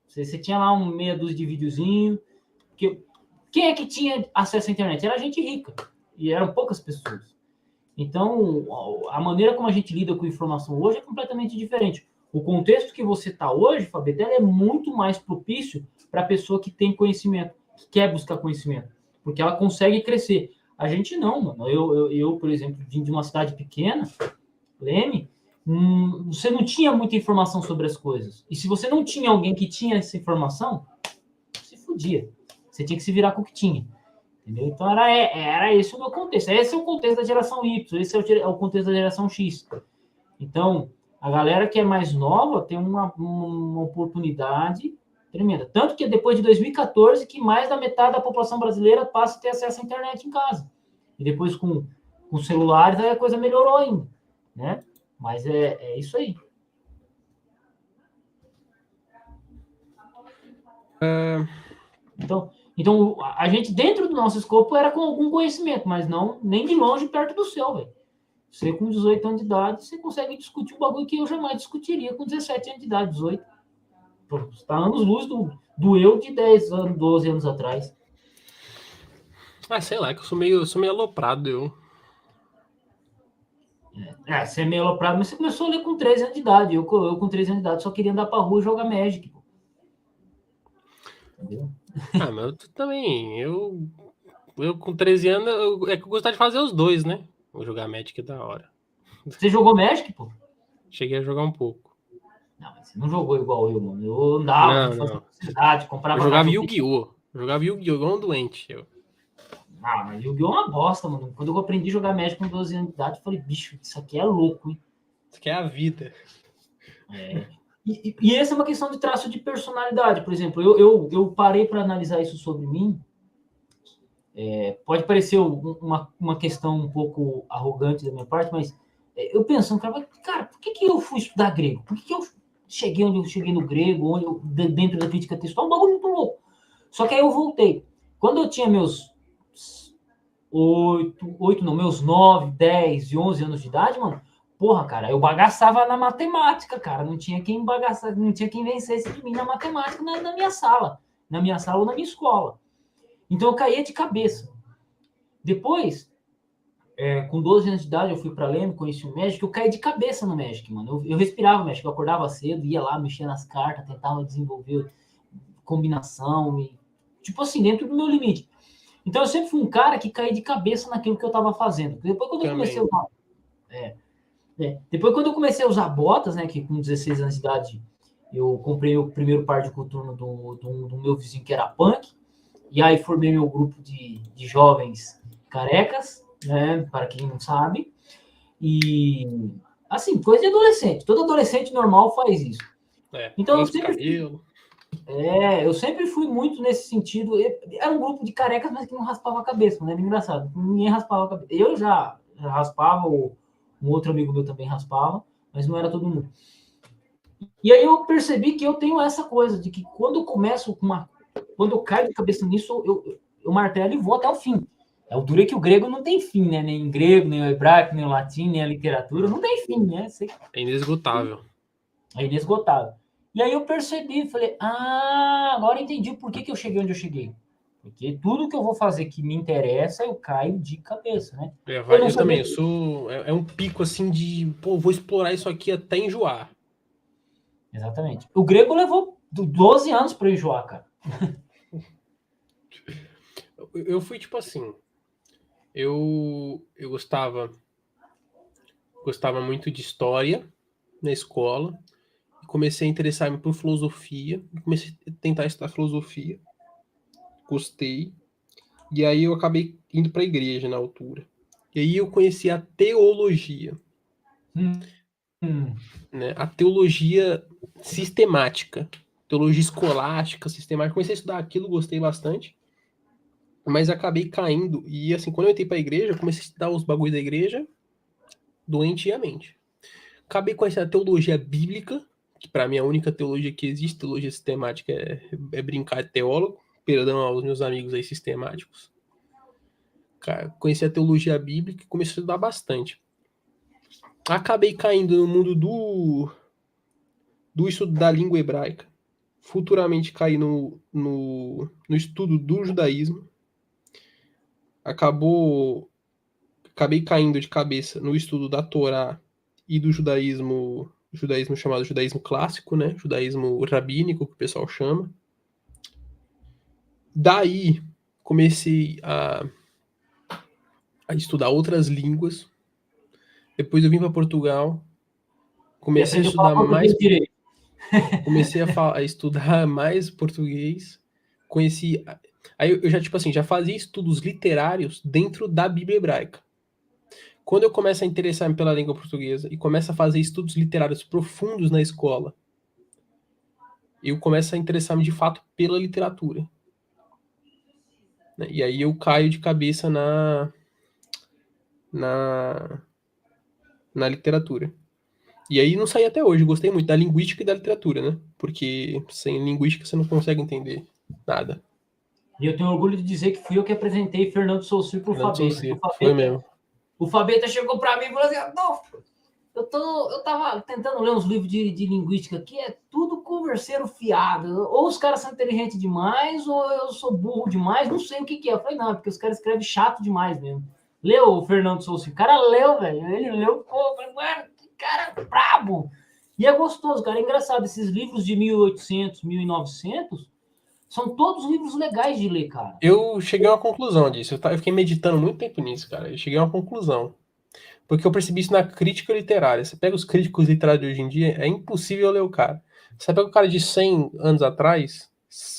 S1: Você tinha lá meia dúzia de videozinho. Quem é que tinha acesso à internet? Era gente rica. E eram poucas pessoas. Então, a maneira como a gente lida com informação hoje é completamente diferente. O contexto que você está hoje, Fabeto, é muito mais propício para a pessoa que tem conhecimento, que quer buscar conhecimento, porque ela consegue crescer. A gente não, mano. Eu, por exemplo, vim de uma cidade pequena, Leme, você não tinha muita informação sobre as coisas. E se você não tinha alguém que tinha essa informação, se fudia. Você tinha que se virar com o que tinha. Entendeu? Então, era esse o meu contexto. Esse é o contexto da geração Y, esse é o contexto da geração X. Então, a galera que é mais nova tem uma oportunidade tremenda. Tanto que depois de 2014, que mais da metade da população brasileira passa a ter acesso à internet em casa. E depois com celulares, aí a coisa melhorou ainda. Né? Mas é isso aí. Então, a gente, dentro do nosso escopo, era com algum conhecimento, mas não nem de longe perto do seu, velho. Você, com 18 anos de idade, você consegue discutir um bagulho que eu jamais discutiria com 17 anos de idade, 18. Você tá anos-luz do eu de 10 anos, 12 anos atrás.
S2: Sei lá, que eu sou meio aloprado, eu.
S1: Você é meio aloprado, mas você começou a ler com 13 anos de idade. Eu com 13 anos de idade só queria andar pra rua e jogar Magic. Pô. Entendeu?
S2: Mas eu também, eu com 13 anos, é que eu gostava de fazer os dois, né? Vou jogar Magic da hora.
S1: Você jogou Magic, pô?
S2: Cheguei a jogar um pouco.
S1: Não, mas você não jogou igual eu, mano. Eu andava, fazia cidade,
S2: Eu
S1: comprava
S2: jogava
S1: carta.
S2: Yu-Gi-Oh! Jogava Yu-Gi-Oh! Igual um doente.
S1: Mas Yu-Gi-Oh! É uma bosta, mano. Quando eu aprendi a jogar Magic com 12 anos de idade, eu falei, bicho, isso aqui é louco, hein?
S2: Isso aqui é a vida.
S1: E essa é uma questão de traço de personalidade. Por exemplo, eu parei para analisar isso sobre mim. Pode parecer uma questão um pouco arrogante da minha parte, mas eu pensando, cara, por que eu fui estudar grego? Por que eu cheguei onde eu cheguei no grego, dentro da crítica textual? Um bagulho muito louco. Só que aí eu voltei. Quando eu tinha meus meus 9, 10 e 11 anos de idade, mano, porra, cara, eu bagaçava na matemática, cara. Não tinha quem bagaçar, não tinha quem vencesse de mim na matemática na minha sala. Na minha sala ou na minha escola. Então eu caía de cabeça. Depois, com 12 anos de idade, eu fui para Leme, conheci o Magic, eu caí de cabeça no Magic, mano. Eu respirava Magic, eu acordava cedo, ia lá, mexia nas cartas, tentava desenvolver combinação, e, tipo assim, dentro do meu limite. Então eu sempre fui um cara que caía de cabeça naquilo que eu estava fazendo. Depois, quando eu comecei a usar. Depois, quando eu comecei a usar botas, né, que com 16 anos de idade eu comprei o primeiro par de coturno do meu vizinho que era punk, e aí formei meu grupo de jovens carecas, né, para quem não sabe, e assim, coisa de adolescente, todo adolescente normal faz isso. Então eu sempre fui muito nesse sentido, era um grupo de carecas, mas que não raspava a cabeça, né, era engraçado, ninguém raspava a cabeça, eu já raspava, um outro amigo meu também raspava, mas não era todo mundo. E aí eu percebi que eu tenho essa coisa de que quando eu começo quando eu caio de cabeça nisso, eu martelo e vou até o fim. O duro é que o grego não tem fim, né? Nem grego, nem o hebraico, nem o latim, nem a literatura, não tem fim, né?
S2: É inesgotável.
S1: É inesgotável. E aí eu percebi, falei, agora eu entendi por que eu cheguei onde eu cheguei. Porque tudo que eu vou fazer que me interessa, eu caio de cabeça, né?
S2: Eu também, eu sou... É um pico, assim, de... Pô, vou explorar isso aqui até enjoar.
S1: Exatamente. O grego levou 12 anos para enjoar, cara.
S2: Eu fui, tipo assim... Eu gostava muito de história na escola. Comecei a interessar-me por filosofia. Comecei a tentar estudar filosofia. Gostei. E aí eu acabei indo para a igreja na altura. E aí eu conheci a teologia. Né? A teologia sistemática. Teologia escolástica, sistemática. Comecei a estudar aquilo, gostei bastante. Mas acabei caindo. E assim, quando eu entrei para a igreja, comecei a estudar os bagulhos da igreja doentiamente. Acabei conhecendo a teologia bíblica, que para mim é a única teologia que existe. Teologia sistemática é brincar de teólogo. Perdão aos meus amigos aí sistemáticos. Conheci a teologia bíblica e comecei a estudar bastante. Acabei caindo no mundo do estudo da língua hebraica. Futuramente caí no estudo do judaísmo. Acabei caindo de cabeça no estudo da Torá e do judaísmo chamado judaísmo clássico, né? Judaísmo rabínico, que o pessoal chama. Daí comecei a estudar outras línguas. Depois eu vim para Portugal. Comecei a estudar mais. Comecei a estudar mais português. Conheci. Aí eu já, tipo assim, já fazia estudos literários dentro da Bíblia hebraica. Quando eu começo a interessar-me pela língua portuguesa e começo a fazer estudos literários profundos na escola, eu começo a interessar-me de fato pela literatura. E aí eu caio de cabeça na literatura. E aí não saí até hoje. Gostei muito da linguística e da literatura, né? Porque sem linguística você não consegue entender nada.
S1: E eu tenho orgulho de dizer que fui eu que apresentei Fernando Saussure pro
S2: Fernando
S1: Fabeta.
S2: Saussure, foi mesmo.
S1: O Fabeta chegou para mim e falou assim: Adolfo, eu tava tentando ler uns livros de linguística aqui, é tudo converseiro fiado. Ou os caras são inteligentes demais, ou eu sou burro demais, não sei o que é. Eu falei, não, porque os caras escrevem chato demais mesmo. Leu o Fernando Saussure, o cara leu, velho. Ele leu, pô, mano, que cara brabo. E é gostoso, cara, é engraçado. Esses livros de 1800, 1900, são todos livros legais de ler, cara.
S2: Eu cheguei a uma conclusão disso. Eu fiquei meditando muito tempo nisso, cara. Eu cheguei a uma conclusão. Porque eu percebi isso na crítica literária. Você pega os críticos literários de hoje em dia, é impossível ler o cara. Você pega o cara de 100 anos atrás,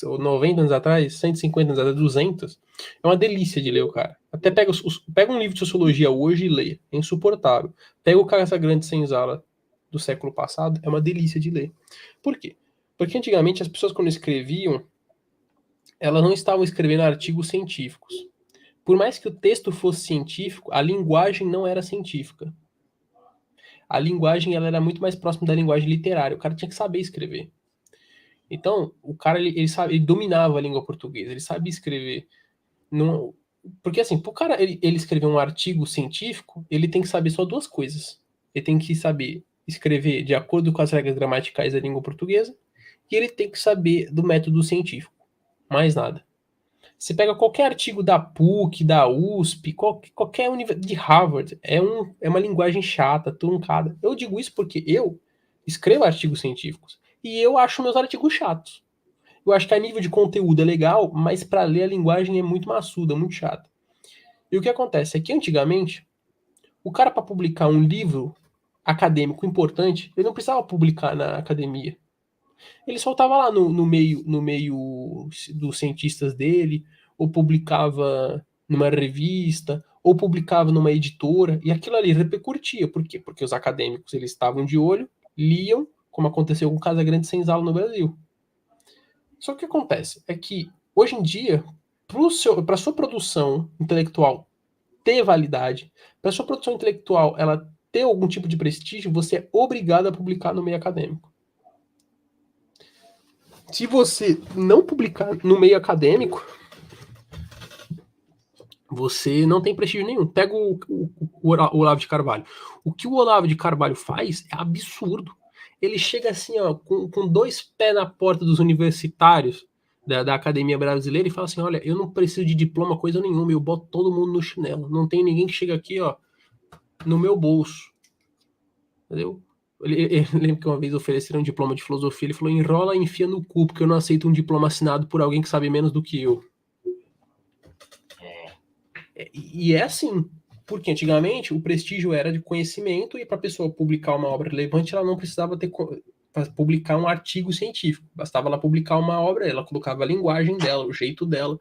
S2: ou 90 anos atrás, 150 anos atrás, 200, é uma delícia de ler o cara. Até pega um livro de sociologia hoje e lê. É insuportável. Pega o Casa Grande Senzala do século passado, é uma delícia de ler. Por quê? Porque antigamente as pessoas quando escreviam, elas não estavam escrevendo artigos científicos. Por mais que o texto fosse científico, a linguagem não era científica. A linguagem ela era muito mais próxima da linguagem literária. O cara tinha que saber escrever. Então, o cara ele dominava a língua portuguesa, ele sabia escrever. Não, porque assim, para o cara ele escrever um artigo científico, ele tem que saber só duas coisas. Ele tem que saber escrever de acordo com as regras gramaticais da língua portuguesa e ele tem que saber do método científico. Mais nada. Você pega qualquer artigo da PUC, da USP, qualquer universidade de Harvard, é uma linguagem chata, truncada. Eu digo isso porque eu escrevo artigos científicos e eu acho meus artigos chatos. Eu acho que a nível de conteúdo é legal, mas para ler a linguagem é muito maçuda, muito chata. E o que acontece é que antigamente, o cara para publicar um livro acadêmico importante, ele não precisava publicar na academia. Ele soltava lá no meio dos cientistas dele, ou publicava numa revista, ou publicava numa editora, e aquilo ali repercutia. Por quê? Porque os acadêmicos eles estavam de olho, liam, como aconteceu com Casa Grande Senzala no Brasil. Só que o que acontece é que, hoje em dia, para sua produção intelectual ter validade, para sua produção intelectual ela ter algum tipo de prestígio, você é obrigado a publicar no meio acadêmico. Se você não publicar no meio acadêmico, você não tem prestígio nenhum. Pega o Olavo de Carvalho. O que o Olavo de Carvalho faz é absurdo. Ele chega assim, ó, com dois pés na porta dos universitários da Academia Brasileira e fala assim, olha, eu não preciso de diploma, coisa nenhuma, eu boto todo mundo no chinelo. Não tem ninguém que chega aqui, ó, no meu bolso. Entendeu? Ele lembra que uma vez ofereceram um diploma de filosofia, ele falou, enrola e enfia no cu, porque eu não aceito um diploma assinado por alguém que sabe menos do que eu. E é assim, porque antigamente o prestígio era de conhecimento e para a pessoa publicar uma obra relevante, ela não precisava ter para publicar um artigo científico, bastava ela publicar uma obra, ela colocava a linguagem dela, o jeito dela.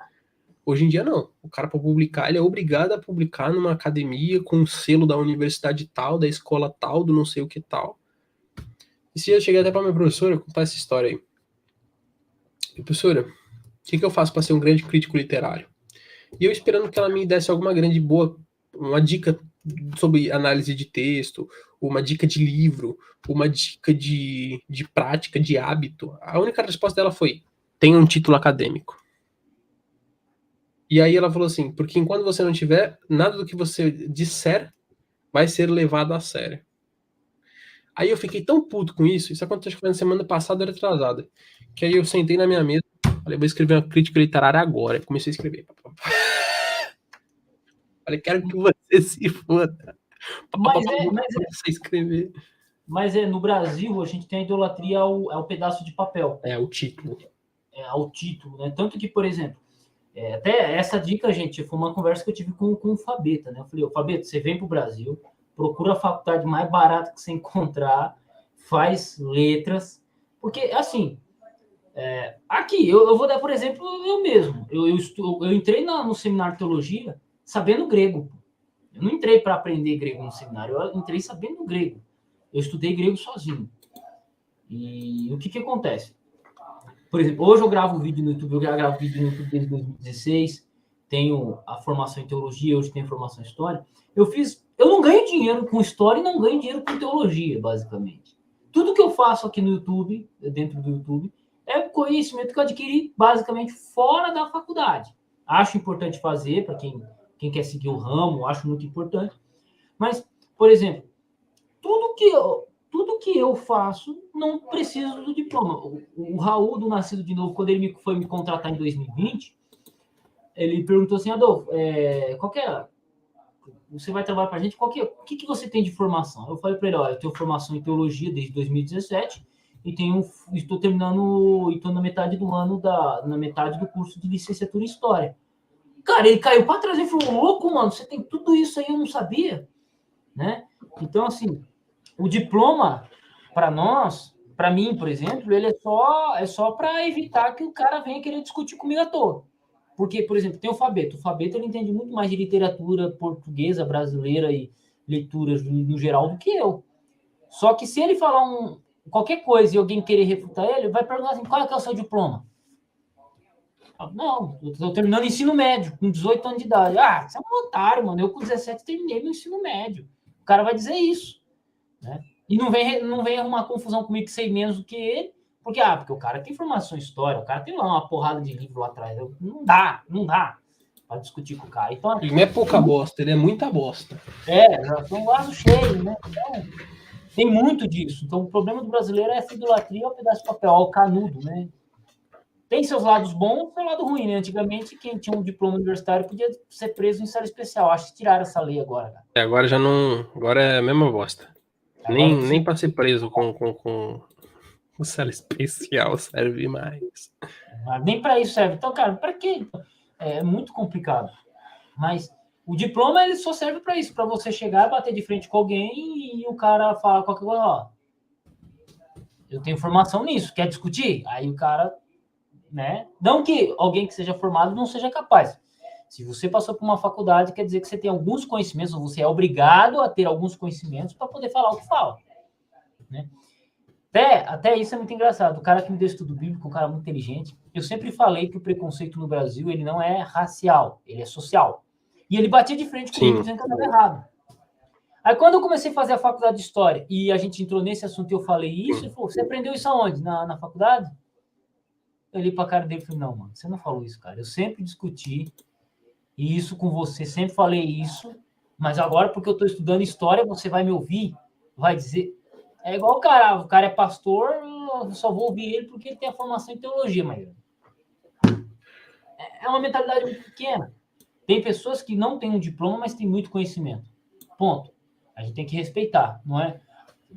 S2: Hoje em dia não, o cara para publicar, ele é obrigado a publicar numa academia com o selo da universidade tal, da escola tal, do não sei o que tal. E se eu cheguei até para minha professora contar essa história aí. E, professora, o que eu faço para ser um grande crítico literário? E eu esperando que ela me desse alguma grande boa, uma dica sobre análise de texto, uma dica de livro, uma dica de prática, de hábito. A única resposta dela foi, tenha um título acadêmico. E aí ela falou assim, porque enquanto você não tiver, nada do que você disser vai ser levado a sério. Aí eu fiquei tão puto com isso aconteceu acho que foi na semana passada ou retrasada, que aí eu sentei na minha mesa, falei, vou escrever uma crítica literária agora. Eu comecei a escrever. Falei, quero que você se foda. Escrever.
S1: Mas no Brasil a gente tem a idolatria ao pedaço de papel.
S2: É, o título.
S1: Ao título, né? Tanto que, por exemplo, até essa dica, gente, foi uma conversa que eu tive com o Fabeta, né? Eu falei, Fabeta, você vem pro Brasil, procura a faculdade mais barata que você encontrar, faz letras, porque, assim, aqui, eu vou dar, por exemplo, eu mesmo. Eu entrei no seminário de teologia sabendo grego. Eu não entrei para aprender grego no seminário, eu entrei sabendo grego. Eu estudei grego sozinho. E o que acontece? Por exemplo, hoje eu gravo vídeo no YouTube, eu já gravo vídeo no YouTube desde 2016. tenho a formação em teologia, hoje tenho formação em história, eu não ganho dinheiro com história e não ganho dinheiro com teologia, basicamente. Tudo que eu faço aqui no YouTube, dentro do YouTube, é conhecimento que eu adquiri basicamente fora da faculdade. Acho importante fazer para quem quer seguir o ramo, acho muito importante. Mas, por exemplo, tudo que eu faço não preciso do diploma. O Raul, do Nascido de Novo, quando ele foi me contratar em 2020, ele perguntou assim, Adolfo, você vai trabalhar para a gente, o que você tem de formação? Eu falei para ele, olha, eu tenho formação em teologia desde 2017 e estou terminando, e estou na metade do ano, na metade do curso de licenciatura em História. Cara, ele caiu para trás e falou, louco, mano, você tem tudo isso aí, eu não sabia, né? Então, assim, o diploma, para nós, para mim, por exemplo, ele é só para evitar que o cara venha querer discutir comigo à toa. Porque, por exemplo, tem o Fabeto. O Fabeto, ele entende muito mais de literatura portuguesa, brasileira e leituras no geral do que eu. Só que se ele falar qualquer coisa e alguém querer refutar ele vai perguntar assim, qual é o seu diploma? Não, eu estou terminando o ensino médio, com 18 anos de idade. Ah, você é um otário, mano. Eu com 17 terminei meu ensino médio. O cara vai dizer isso, né? E não vem arrumar confusão comigo que sei menos do que ele, porque o cara tem formação em história, o cara tem lá uma porrada de livro lá atrás. Não dá para discutir com o cara. Então,
S2: ele não é pouca bosta, ele é muita bosta.
S1: Já foi um vaso cheio, né? Então, tem muito disso. Então, o problema do brasileiro é essa idolatria ao pedaço de papel, ao canudo, né? Tem seus lados bons e seu lado ruim, né? Antigamente, quem tinha um diploma universitário podia ser preso em sala especial. Acho que tiraram essa lei agora, cara.
S2: Agora já não. Agora é a mesma bosta. Nem para ser preso com sala especial serve mais.
S1: Nem para isso serve. Então, cara, para quê? É muito complicado. Mas o diploma ele só serve para isso, para você chegar, bater de frente com alguém e o cara falar qualquer coisa, ó, eu tenho formação nisso, quer discutir? Aí o cara, né? Não que alguém que seja formado não seja capaz. Se você passou por uma faculdade, quer dizer que você tem alguns conhecimentos, ou você é obrigado a ter alguns conhecimentos para poder falar o que fala, né? Até isso é muito engraçado. O cara que me deu estudo bíblico, um cara muito inteligente, eu sempre falei que o preconceito no Brasil ele não é racial, ele é social. E ele batia de frente comigo dizendo que eu estava errado. Aí quando eu comecei a fazer a faculdade de História e a gente entrou nesse assunto e eu falei isso, ele falou, você aprendeu isso aonde? Na faculdade? Eu olhei para a cara dele e falei, não, mano, você não falou isso, cara. Eu sempre discuti isso com você, sempre falei isso, mas agora porque eu estou estudando História, você vai me ouvir, vai dizer... É igual o cara é pastor, eu só vou ouvir ele porque ele tem a formação em teologia, mas é uma mentalidade muito pequena. Tem pessoas que não têm um diploma, mas têm muito conhecimento. Ponto. A gente tem que respeitar, não é?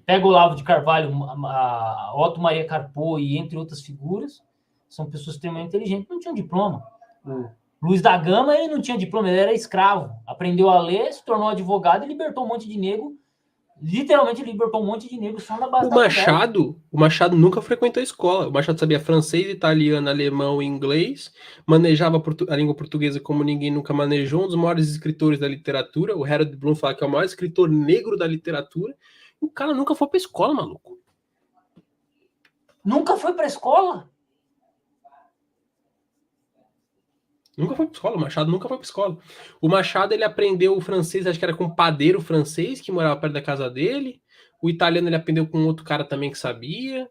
S1: Pega o Olavo de Carvalho, a Otto Maria Carpo e entre outras figuras, são pessoas extremamente inteligentes, não tinham diploma. O Luiz da Gama, ele não tinha diploma, ele era escravo. Aprendeu a ler, se tornou advogado e libertou um monte de negro. Literalmente libertou um monte de negro só na base
S2: o Machado nunca frequentou a escola. O Machado sabia francês, italiano, alemão e inglês, manejava a língua portuguesa como ninguém nunca manejou, um dos maiores escritores da literatura. O Harold Bloom fala que é o maior escritor negro da literatura. E o cara nunca foi pra escola, maluco.
S1: Nunca foi pra escola?
S2: Nunca foi pra escola, o Machado nunca foi pra escola. O Machado, ele aprendeu o francês, acho que era com um padeiro francês que morava perto da casa dele. O italiano ele aprendeu com outro cara também que sabia.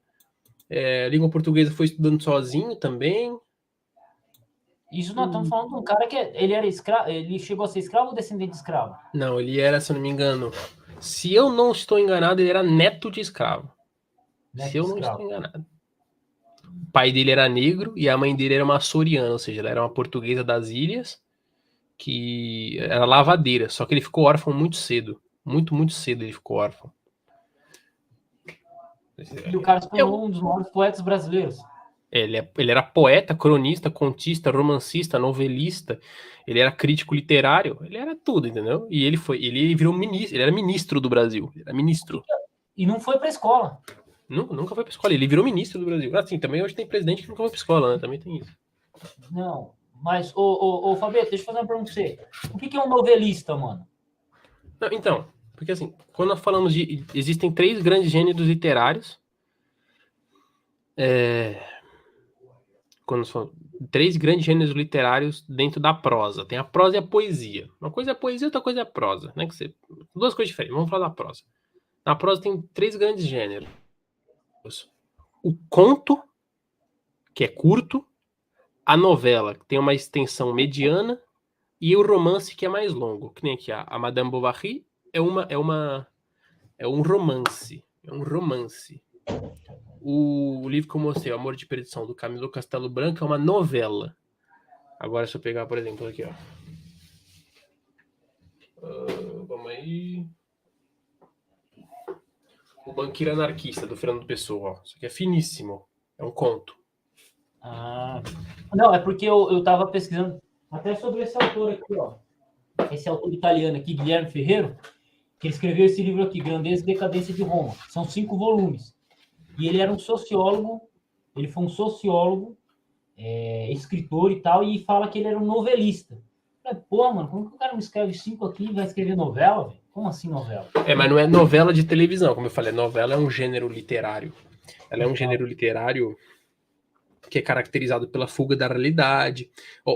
S2: A língua portuguesa foi estudando sozinho também.
S1: Isso nós estamos falando de um cara que ele era escravo, ele chegou a ser escravo ou descendente de escravo?
S2: Não, ele era, se eu não me engano, se eu não estou enganado, ele era neto de escravo. Se eu não estou enganado. O pai dele era negro e a mãe dele era uma açoriana, ou seja, ela era uma portuguesa das ilhas, que era lavadeira, só que ele ficou órfão muito cedo. Muito cedo ele ficou órfão.
S1: E o cara se tornou um dos maiores poetas brasileiros.
S2: Ele era poeta, cronista, contista, romancista, novelista, ele era crítico literário, ele era tudo, entendeu? E ele virou ministro, ele era ministro do Brasil, ele era ministro.
S1: E não foi pra escola.
S2: Nunca foi pra escola, ele virou ministro do Brasil. Assim, também hoje tem presidente que nunca foi pra escola, né? Também tem isso.
S1: Não, mas, ô Fabeto, deixa eu fazer uma pergunta pra você. O que é um novelista, mano?
S2: Não, então, porque assim, quando nós falamos de... Existem 3 grandes gêneros literários. três grandes gêneros literários dentro da prosa. Tem a prosa e a poesia. Uma coisa é a poesia, outra coisa é a prosa, né? Duas coisas diferentes. Vamos falar da prosa. Na prosa tem três grandes gêneros. O conto, que é curto, a novela, que tem uma extensão mediana, e o romance, que é mais longo. Que nem aqui, a Madame Bovary é um romance. É um romance. O livro que eu mostrei, O Amor de Perdição, do Camilo Castelo Branco, é uma novela. Agora, se eu pegar, por exemplo, aqui, ó. Vamos aí. O Banqueiro Anarquista, do Fernando Pessoa. Ó. Isso aqui é finíssimo. É um conto.
S1: Não, é porque eu tava pesquisando até sobre esse autor aqui, ó. Esse autor italiano aqui, Guilherme Ferreiro, que escreveu esse livro aqui, Grandeza e Decadência de Roma. São 5 volumes. E ele era um sociólogo, ele foi um sociólogo, escritor e tal, e fala que ele era um novelista. Falei, pô, mano, como que o cara me escreve 5 aqui e vai escrever novela, velho? Como assim novela?
S2: Mas não é novela de televisão, como eu falei. Novela é um gênero literário. Ela é um gênero literário que é caracterizado pela fuga da realidade.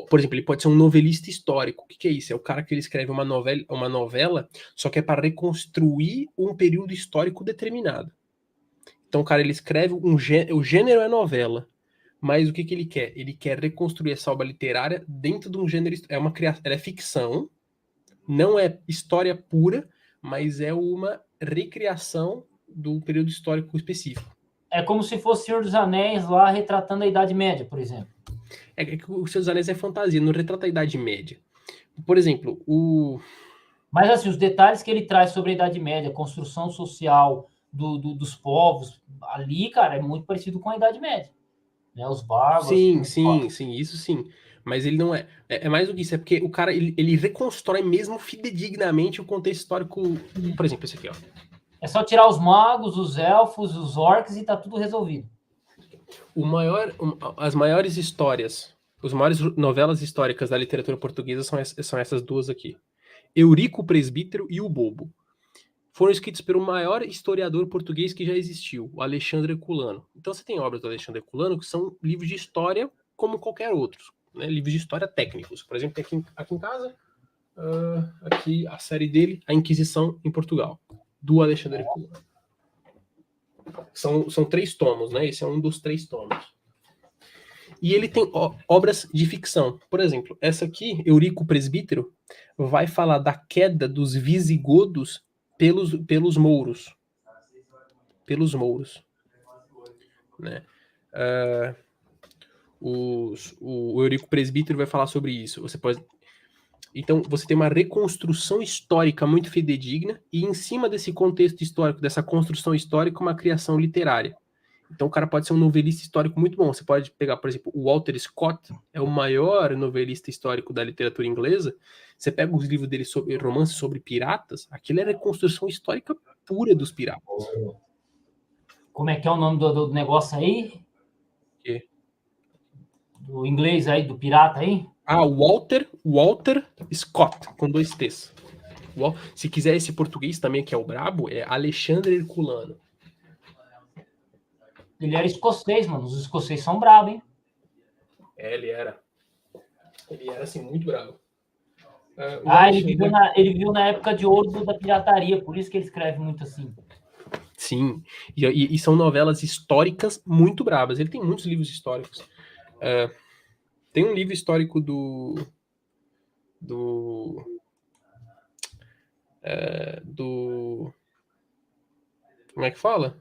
S2: Por exemplo, ele pode ser um novelista histórico. O que é isso? É o cara que ele escreve uma novela, só que é para reconstruir um período histórico determinado. Então, o cara, ele escreve o gênero é novela, mas o que ele quer? Ele quer reconstruir essa obra literária dentro de um gênero. Ela é ficção, não é história pura, mas é uma recriação do período histórico específico.
S1: É como se fosse o Senhor dos Anéis lá retratando a Idade Média, por exemplo.
S2: É que o Senhor dos Anéis é fantasia, não retrata a Idade Média. Por exemplo,
S1: Mas assim, os detalhes que ele traz sobre a Idade Média, a construção social dos povos, ali, cara, é muito parecido com a Idade Média. Né? Os bárbaros.
S2: Sim, isso sim. Mas ele não é. É mais do que isso, é porque o cara ele reconstrói mesmo fidedignamente o contexto histórico. Por exemplo, esse aqui, ó.
S1: É só tirar os magos, os elfos, os orcs e tá tudo resolvido.
S2: As maiores histórias, as maiores novelas históricas da literatura portuguesa são essas duas aqui. Eurico o Presbítero e o Bobo. Foram escritos pelo maior historiador português que já existiu, o Alexandre Herculano. Então você tem obras do Alexandre Herculano que são livros de história como qualquer outro, né? Livros de história técnicos. Por exemplo, aqui em casa, aqui a série dele, A Inquisição em Portugal, do Alexandre Herculano. São 3 tomos, né? Esse é um dos 3 tomos. E ele tem obras de ficção. Por exemplo, essa aqui, Eurico o Presbítero, vai falar da queda dos visigodos pelos mouros. Pelos mouros. Né? O Eurico Presbítero vai falar sobre isso. Então, você tem uma reconstrução histórica muito fidedigna e, em cima desse contexto histórico, dessa construção histórica, uma criação literária. Então, o cara pode ser um novelista histórico muito bom. Você pode pegar, por exemplo, o Walter Scott, é o maior novelista histórico da literatura inglesa. Você pega os livros dele sobre romances sobre piratas, aquilo é reconstrução histórica pura dos piratas.
S1: Como é que é o nome do negócio aí?
S2: Que?
S1: Do inglês aí, do pirata aí?
S2: Walter Scott, com 2 T's. Se quiser esse português também, que é o brabo, é Alexandre Herculano.
S1: Ele era escocês, mano. Os escoceses são bravos, hein?
S2: Ele era. Ele era, assim, muito bravo.
S1: Ele viveu na época de ouro da pirataria, por isso que ele escreve muito assim.
S2: Sim, e são novelas históricas muito bravas. Ele tem muitos livros históricos. Tem um livro histórico do como é que fala?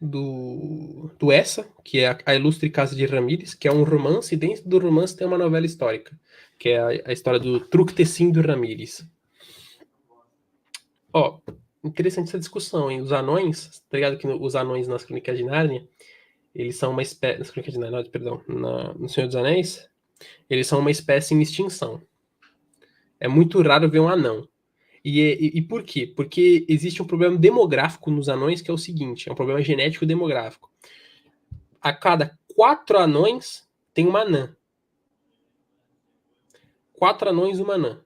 S2: Do Essa, que é a Ilustre Casa de Ramírez, que é um romance, e dentro do romance tem uma novela histórica, que é a história do Tructecindo Ramírez. Interessante essa discussão, hein? Os anões, tá ligado que os anões nas Crônicas de Nárnia, eles são uma espécie, nas Crônicas de Nárnia, perdão, no Senhor dos Anéis, eles são uma espécie em extinção. É muito raro ver um anão. E por quê? Porque existe um problema demográfico nos anões, que é o seguinte, é um problema genético demográfico. A cada 4 anões tem uma anã. 4 anões, uma anã.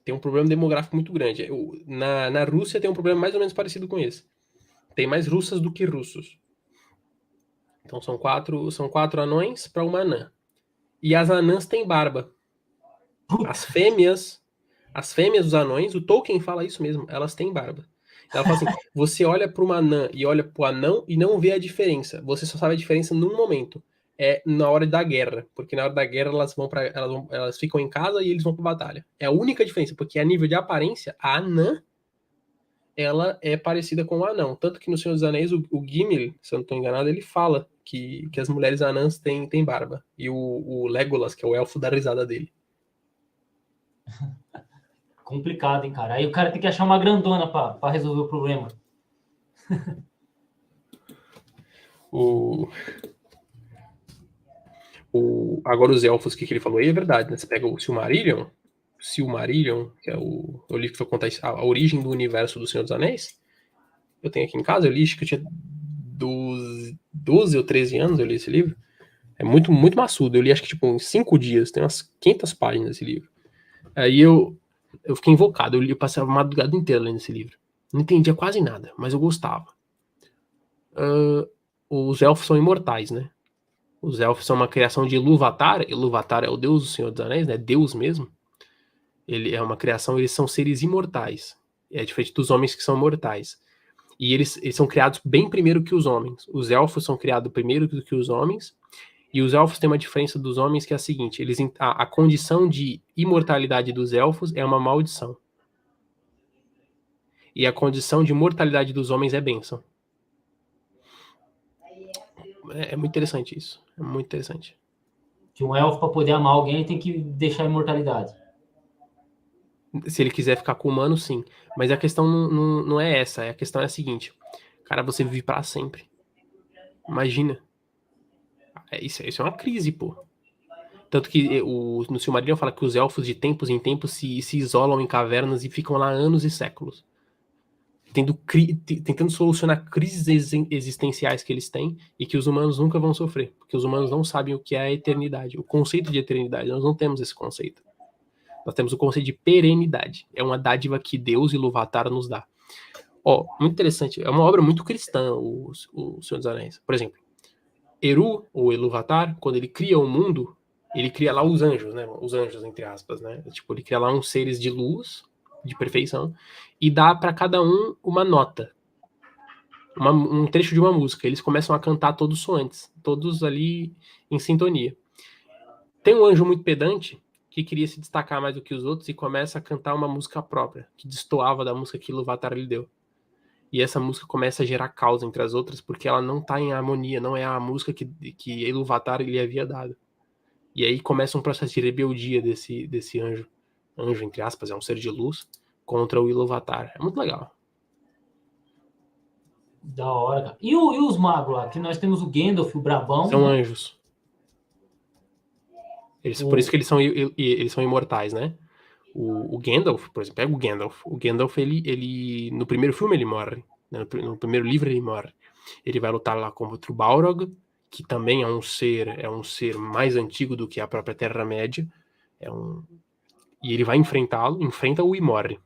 S2: Tem um problema demográfico muito grande. Na Rússia tem um problema mais ou menos parecido com esse. Tem mais russas do que russos. Então são quatro anões para uma anã. E as anãs têm barba. As fêmeas dos anões, o Tolkien fala isso mesmo, elas têm barba. Ela fala assim, você olha para uma anã e olha para o anão e não vê a diferença. Você só sabe a diferença num momento. É na hora da guerra. Porque na hora da guerra elas ficam em casa e eles vão para batalha. É a única diferença, porque a nível de aparência, a anã ela é parecida com o anão. Tanto que no Senhor dos Anéis, o Gimli, se eu não estou enganado, ele fala que as mulheres anãs têm barba. E o Legolas, que é o elfo, dá risada dele.
S1: Complicado, hein, cara. Aí o cara tem que achar uma grandona pra resolver o problema.
S2: Agora os elfos, que ele falou aí é verdade, né? Você pega o Silmarillion, que é o livro que vai contar a origem do universo do Senhor dos Anéis. Eu tenho aqui em casa, eu li, acho que eu tinha 12 ou 13 anos, eu li esse livro. É muito, muito maçudo. Eu li acho que tipo em 5 dias, tem umas 500 páginas esse livro. Aí eu fiquei invocado, eu passava a madrugada inteira lendo esse livro. Não entendia quase nada, mas eu gostava. Os elfos são imortais, né? Os elfos são uma criação de Ilúvatar. Ilúvatar é o deus do Senhor dos Anéis, né? Deus mesmo. Ele é uma criação, eles são seres imortais. É diferente dos homens que são mortais. E eles são criados bem primeiro que os homens. Os elfos são criados primeiro do que os homens. E os elfos têm uma diferença dos homens que é a seguinte: a condição de imortalidade dos elfos é uma maldição. E a condição de mortalidade dos homens é bênção. É muito interessante isso. É muito interessante.
S1: Que um elfo, para poder amar alguém, tem que deixar a imortalidade.
S2: Se ele quiser ficar com o humano, sim. Mas a questão não é essa. A questão é a seguinte: cara, você vive para sempre. Imagina. Isso é uma crise, pô. Tanto que no Silmarillion fala que os elfos de tempos em tempos se isolam em cavernas e ficam lá anos e séculos. Tentando solucionar crises existenciais que eles têm e que os humanos nunca vão sofrer. Porque os humanos não sabem o que é a eternidade. O conceito de eternidade, nós não temos esse conceito. Nós temos o conceito de perenidade. É uma dádiva que Deus e Ilúvatar nos dá. Muito interessante. É uma obra muito cristã, o Senhor dos Anéis. Por exemplo, Eru, ou Ilúvatar, quando ele cria o mundo, ele cria lá os anjos, né? Os anjos, entre aspas, né? Tipo, ele cria lá uns seres de luz, de perfeição, e dá para cada um uma nota. Um trecho de uma música. Eles começam a cantar todos soantes, todos ali em sintonia. Tem um anjo muito pedante que queria se destacar mais do que os outros e começa a cantar uma música própria, que destoava da música que Ilúvatar lhe deu. E essa música começa a gerar causa entre as outras, porque ela não está em harmonia, não é a música que Ilúvatar lhe havia dado. E aí começa um processo de rebeldia desse anjo. Anjo, entre aspas, é um ser de luz, contra o Ilúvatar. É muito legal.
S1: Da hora, cara. E os magos lá? Que nós temos o Gandalf, o Brabão.
S2: São anjos. Por isso que eles são imortais, né? O Gandalf, por exemplo, pega o Gandalf. O Gandalf, ele no primeiro filme ele morre. Né? No primeiro livro ele morre. Ele vai lutar lá contra o Balrog, que também é um ser mais antigo do que a própria Terra-média. E ele vai enfrenta-o e morre.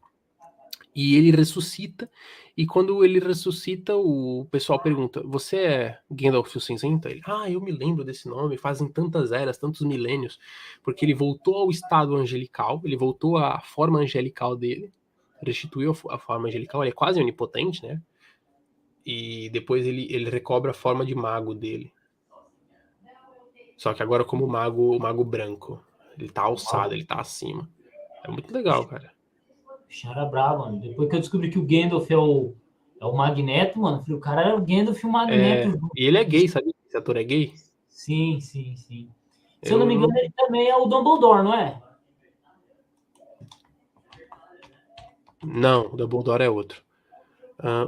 S2: E ele ressuscita, e quando ele ressuscita, o pessoal pergunta: você é Gandalf o Cinzento? Ele, eu me lembro desse nome, fazem tantas eras, tantos milênios, porque ele voltou ao estado angelical, ele voltou à forma angelical dele, restituiu a forma angelical, ele é quase onipotente, né? E depois ele recobra a forma de mago dele. Só que agora como o mago branco. Ele tá alçado, ele tá acima. É muito legal, cara.
S1: Era brabo, mano. Depois que eu descobri que o Gandalf é o Magneto, mano, falei, o cara era o Gandalf e o Magneto.
S2: E ele é gay, sabe? Esse ator é gay?
S1: Sim. Se eu não me engano, ele também é o Dumbledore, não é?
S2: Não, o Dumbledore é outro.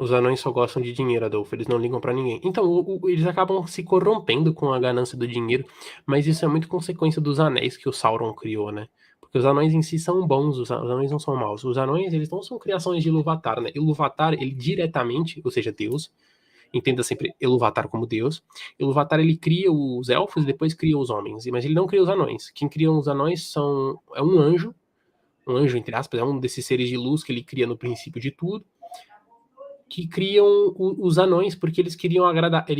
S2: Os anões só gostam de dinheiro, Adolfo. Eles não ligam pra ninguém. Então, eles acabam se corrompendo com a ganância do dinheiro, mas isso é muito consequência dos anéis que o Sauron criou, né? Porque os anões em si são bons, os anões não são maus. Os anões, eles não são criações de Ilúvatar, né? Ilúvatar, ele diretamente, ou seja, Deus, entenda sempre Ilúvatar como Deus. Ilúvatar, ele cria os elfos e depois cria os homens, mas ele não cria os anões. Quem cria os anões é um anjo, entre aspas, é um desses seres de luz que ele cria no princípio de tudo, que criam os anões porque ele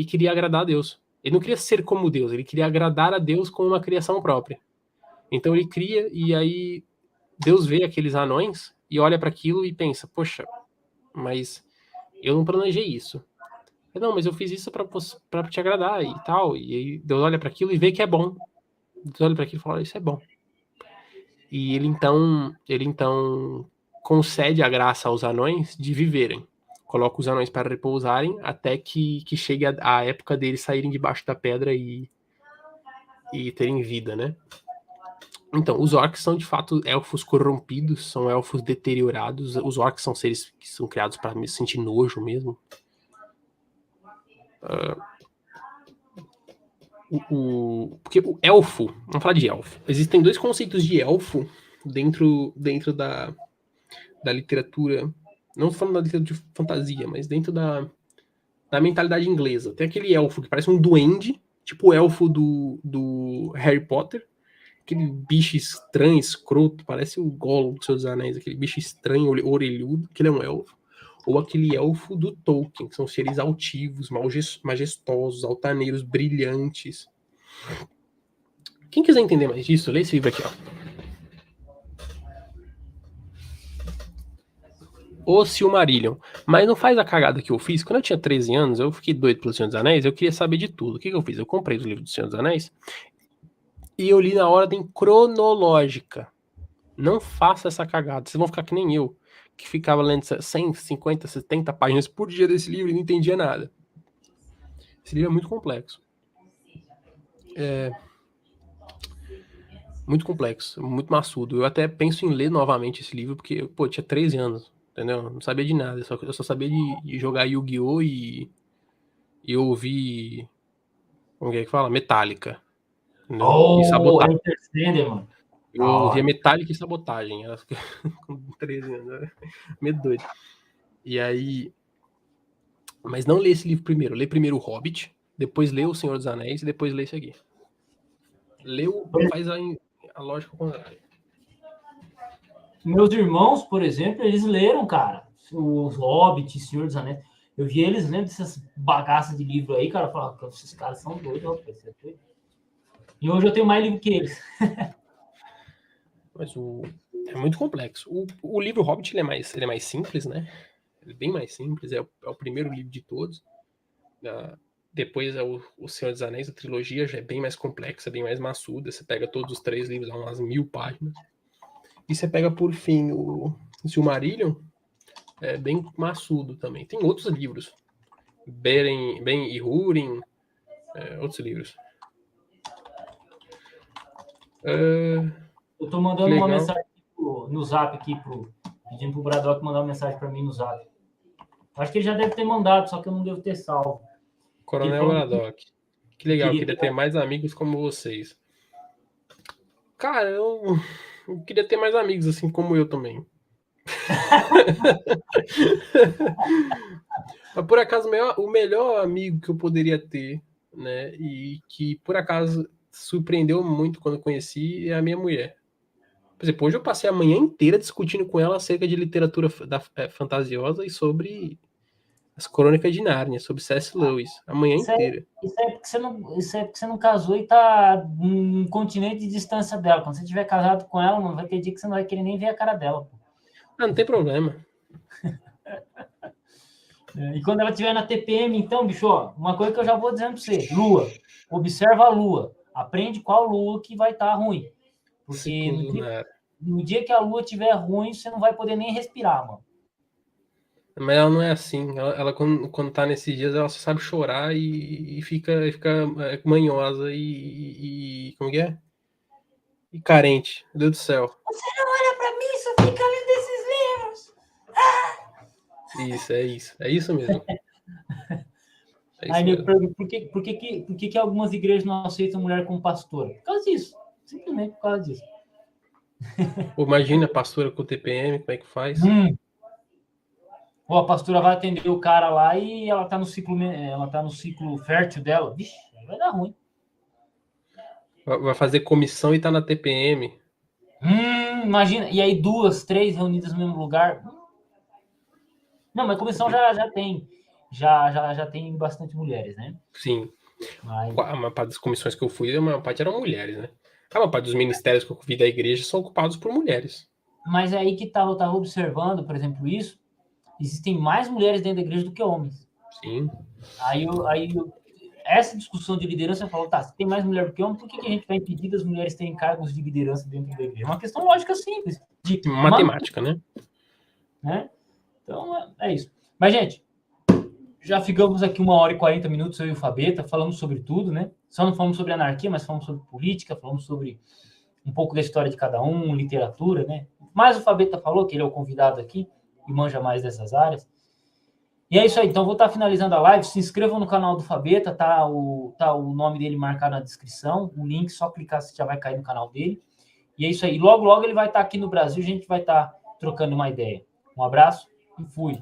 S2: queria agradar a Deus. Ele não queria ser como Deus, ele queria agradar a Deus com uma criação própria. Então ele cria, e aí Deus vê aqueles anões e olha para aquilo e pensa, poxa, mas eu não planejei isso. Não, mas eu fiz isso para te agradar e tal. E aí Deus olha para aquilo e vê que é bom. Deus olha para aquilo e fala, isso é bom. E ele então concede a graça aos anões de viverem. Coloca os anões para repousarem até que chegue a época deles saírem debaixo da pedra e terem vida, né? Então, os orcs são de fato elfos corrompidos, são elfos deteriorados. Os orcs são seres que são criados para sentir nojo mesmo. Porque o elfo, vamos falar de elfo. Existem dois conceitos de elfo dentro da literatura. Não estou falando da literatura de fantasia, mas dentro da mentalidade inglesa. Tem aquele elfo que parece um duende, tipo o elfo do Harry Potter. Aquele bicho estranho, escroto, parece o Gollum dos Seus Anéis, aquele bicho estranho, orelhudo, que ele é um elfo. Ou aquele elfo do Tolkien, que são seres altivos, majestosos, altaneiros, brilhantes. Quem quiser entender mais disso, lê esse livro aqui, ó. O Silmarillion. Mas não faz a cagada que eu fiz. Quando eu tinha 13 anos, eu fiquei doido pelo Senhor dos Anéis, eu queria saber de tudo. O que eu fiz? Eu comprei o livro do Senhor dos Anéis e eu li na ordem cronológica. Não faça essa cagada. Vocês vão ficar que nem eu, que ficava lendo 150, 70 páginas por dia desse livro e não entendia nada. Esse livro é muito complexo. Muito complexo, muito maçudo. Eu até penso em ler novamente esse livro, porque, pô, eu tinha 13 anos, entendeu? Não sabia de nada. Eu só sabia de jogar Yu-Gi-Oh! E ouvir... Como é que fala? Metallica.
S1: E Sabotagem. Mano.
S2: Eu ouvia Metallica e Sabotagem. Com 13 anos. Né? Meio doido. E aí... Mas não lê esse livro primeiro. Lê primeiro o Hobbit, depois lê o Senhor dos Anéis e depois lê esse aqui. Leu, faz a lógica contrária.
S1: Meus irmãos, por exemplo, eles leram, cara, o Hobbit, Senhor dos Anéis. Eu vi eles lendo essas bagaças de livro aí, cara. Eu falava, esses caras são doidos, rapaz. E hoje eu tenho mais livro que eles.
S2: Mas é muito complexo. O livro Hobbit ele é mais simples, né? Ele é bem mais simples. É o primeiro livro de todos. Depois é o Senhor dos Anéis, a trilogia já é bem mais complexa, bem mais maçuda. Você pega todos os 3 livros, dá umas 1000 páginas. E você pega, por fim, o Silmarillion, é bem maçudo também. Tem outros livros. Beren e Húrin, outros livros.
S1: Eu tô mandando uma mensagem no Zap aqui, pedindo pro Braddock mandar uma mensagem para mim no Zap. Acho que ele já deve ter mandado, só que eu não devo ter salvo.
S2: Coronel Braddock. Que legal, queria ter mais amigos como vocês. Cara, eu queria ter mais amigos assim como eu também. Mas por acaso o melhor amigo que eu poderia ter, né, e que por acaso surpreendeu muito quando eu conheci é a minha mulher. Por exemplo, hoje eu passei a manhã inteira discutindo com ela acerca de literatura fantasiosa e sobre as Crônicas de Nárnia, sobre C.S. Lewis, a manhã inteira.
S1: Isso é porque você não casou e tá num continente de distância dela. Quando você tiver casado com ela, não vai ter dia que você não vai querer nem ver a cara dela. Pô.
S2: Não tem problema.
S1: E quando ela estiver na TPM, então, bicho, ó, uma coisa que eu já vou dizendo para você, Lua, observa a Lua, aprende qual Lua que vai estar ruim. Porque no dia que a Lua estiver ruim, você não vai poder nem respirar, mano.
S2: Mas ela não é assim. Ela quando tá nesses dias, ela só sabe chorar e fica manhosa e como que é? E carente. Meu Deus do céu.
S1: Você não olha pra mim, só fica lendo esses livros.
S2: Isso, é isso. É isso mesmo.
S1: Aí me pergunto, por que algumas igrejas não aceitam mulher como pastora? Por causa disso. Simplesmente por causa disso.
S2: Imagina a pastora com o TPM, como é que faz?
S1: Pô, a pastora vai atender o cara lá e ela tá no ciclo fértil dela. Vixe, vai dar ruim.
S2: Vai fazer comissão e tá na TPM.
S1: Imagina. E aí 2, 3 reunidas no mesmo lugar. Não, mas comissão já tem. Já tem bastante mulheres, né?
S2: Sim.
S1: Mas,
S2: A maior parte das comissões que eu fui, a maior parte eram mulheres, né? A maior parte dos ministérios que eu vi da igreja são ocupados por mulheres.
S1: mas aí que eu estava observando, por exemplo, isso, existem mais mulheres dentro da igreja do que homens.
S2: Sim.
S1: Essa discussão de liderança, eu falo, tá, se tem mais mulher do que homem, por que a gente vai impedir das mulheres terem cargos de liderança dentro da igreja? É uma questão lógica simples.
S2: Matemática, né?
S1: Então, é isso. Mas, gente, já ficamos aqui 1h40, eu e o Fabeta, falamos sobre tudo, né? Só não falamos sobre anarquia, mas falamos sobre política, falamos sobre um pouco da história de cada um, literatura, né? Mas o Fabeta falou que ele é o convidado aqui e manja mais dessas áreas. E é isso aí, então vou estar finalizando a live. Se inscrevam no canal do Fabeta, tá o nome dele marcado na descrição, o link, só clicar você já vai cair no canal dele. E é isso aí, logo ele vai estar aqui no Brasil, a gente vai estar trocando uma ideia. Um abraço e fui.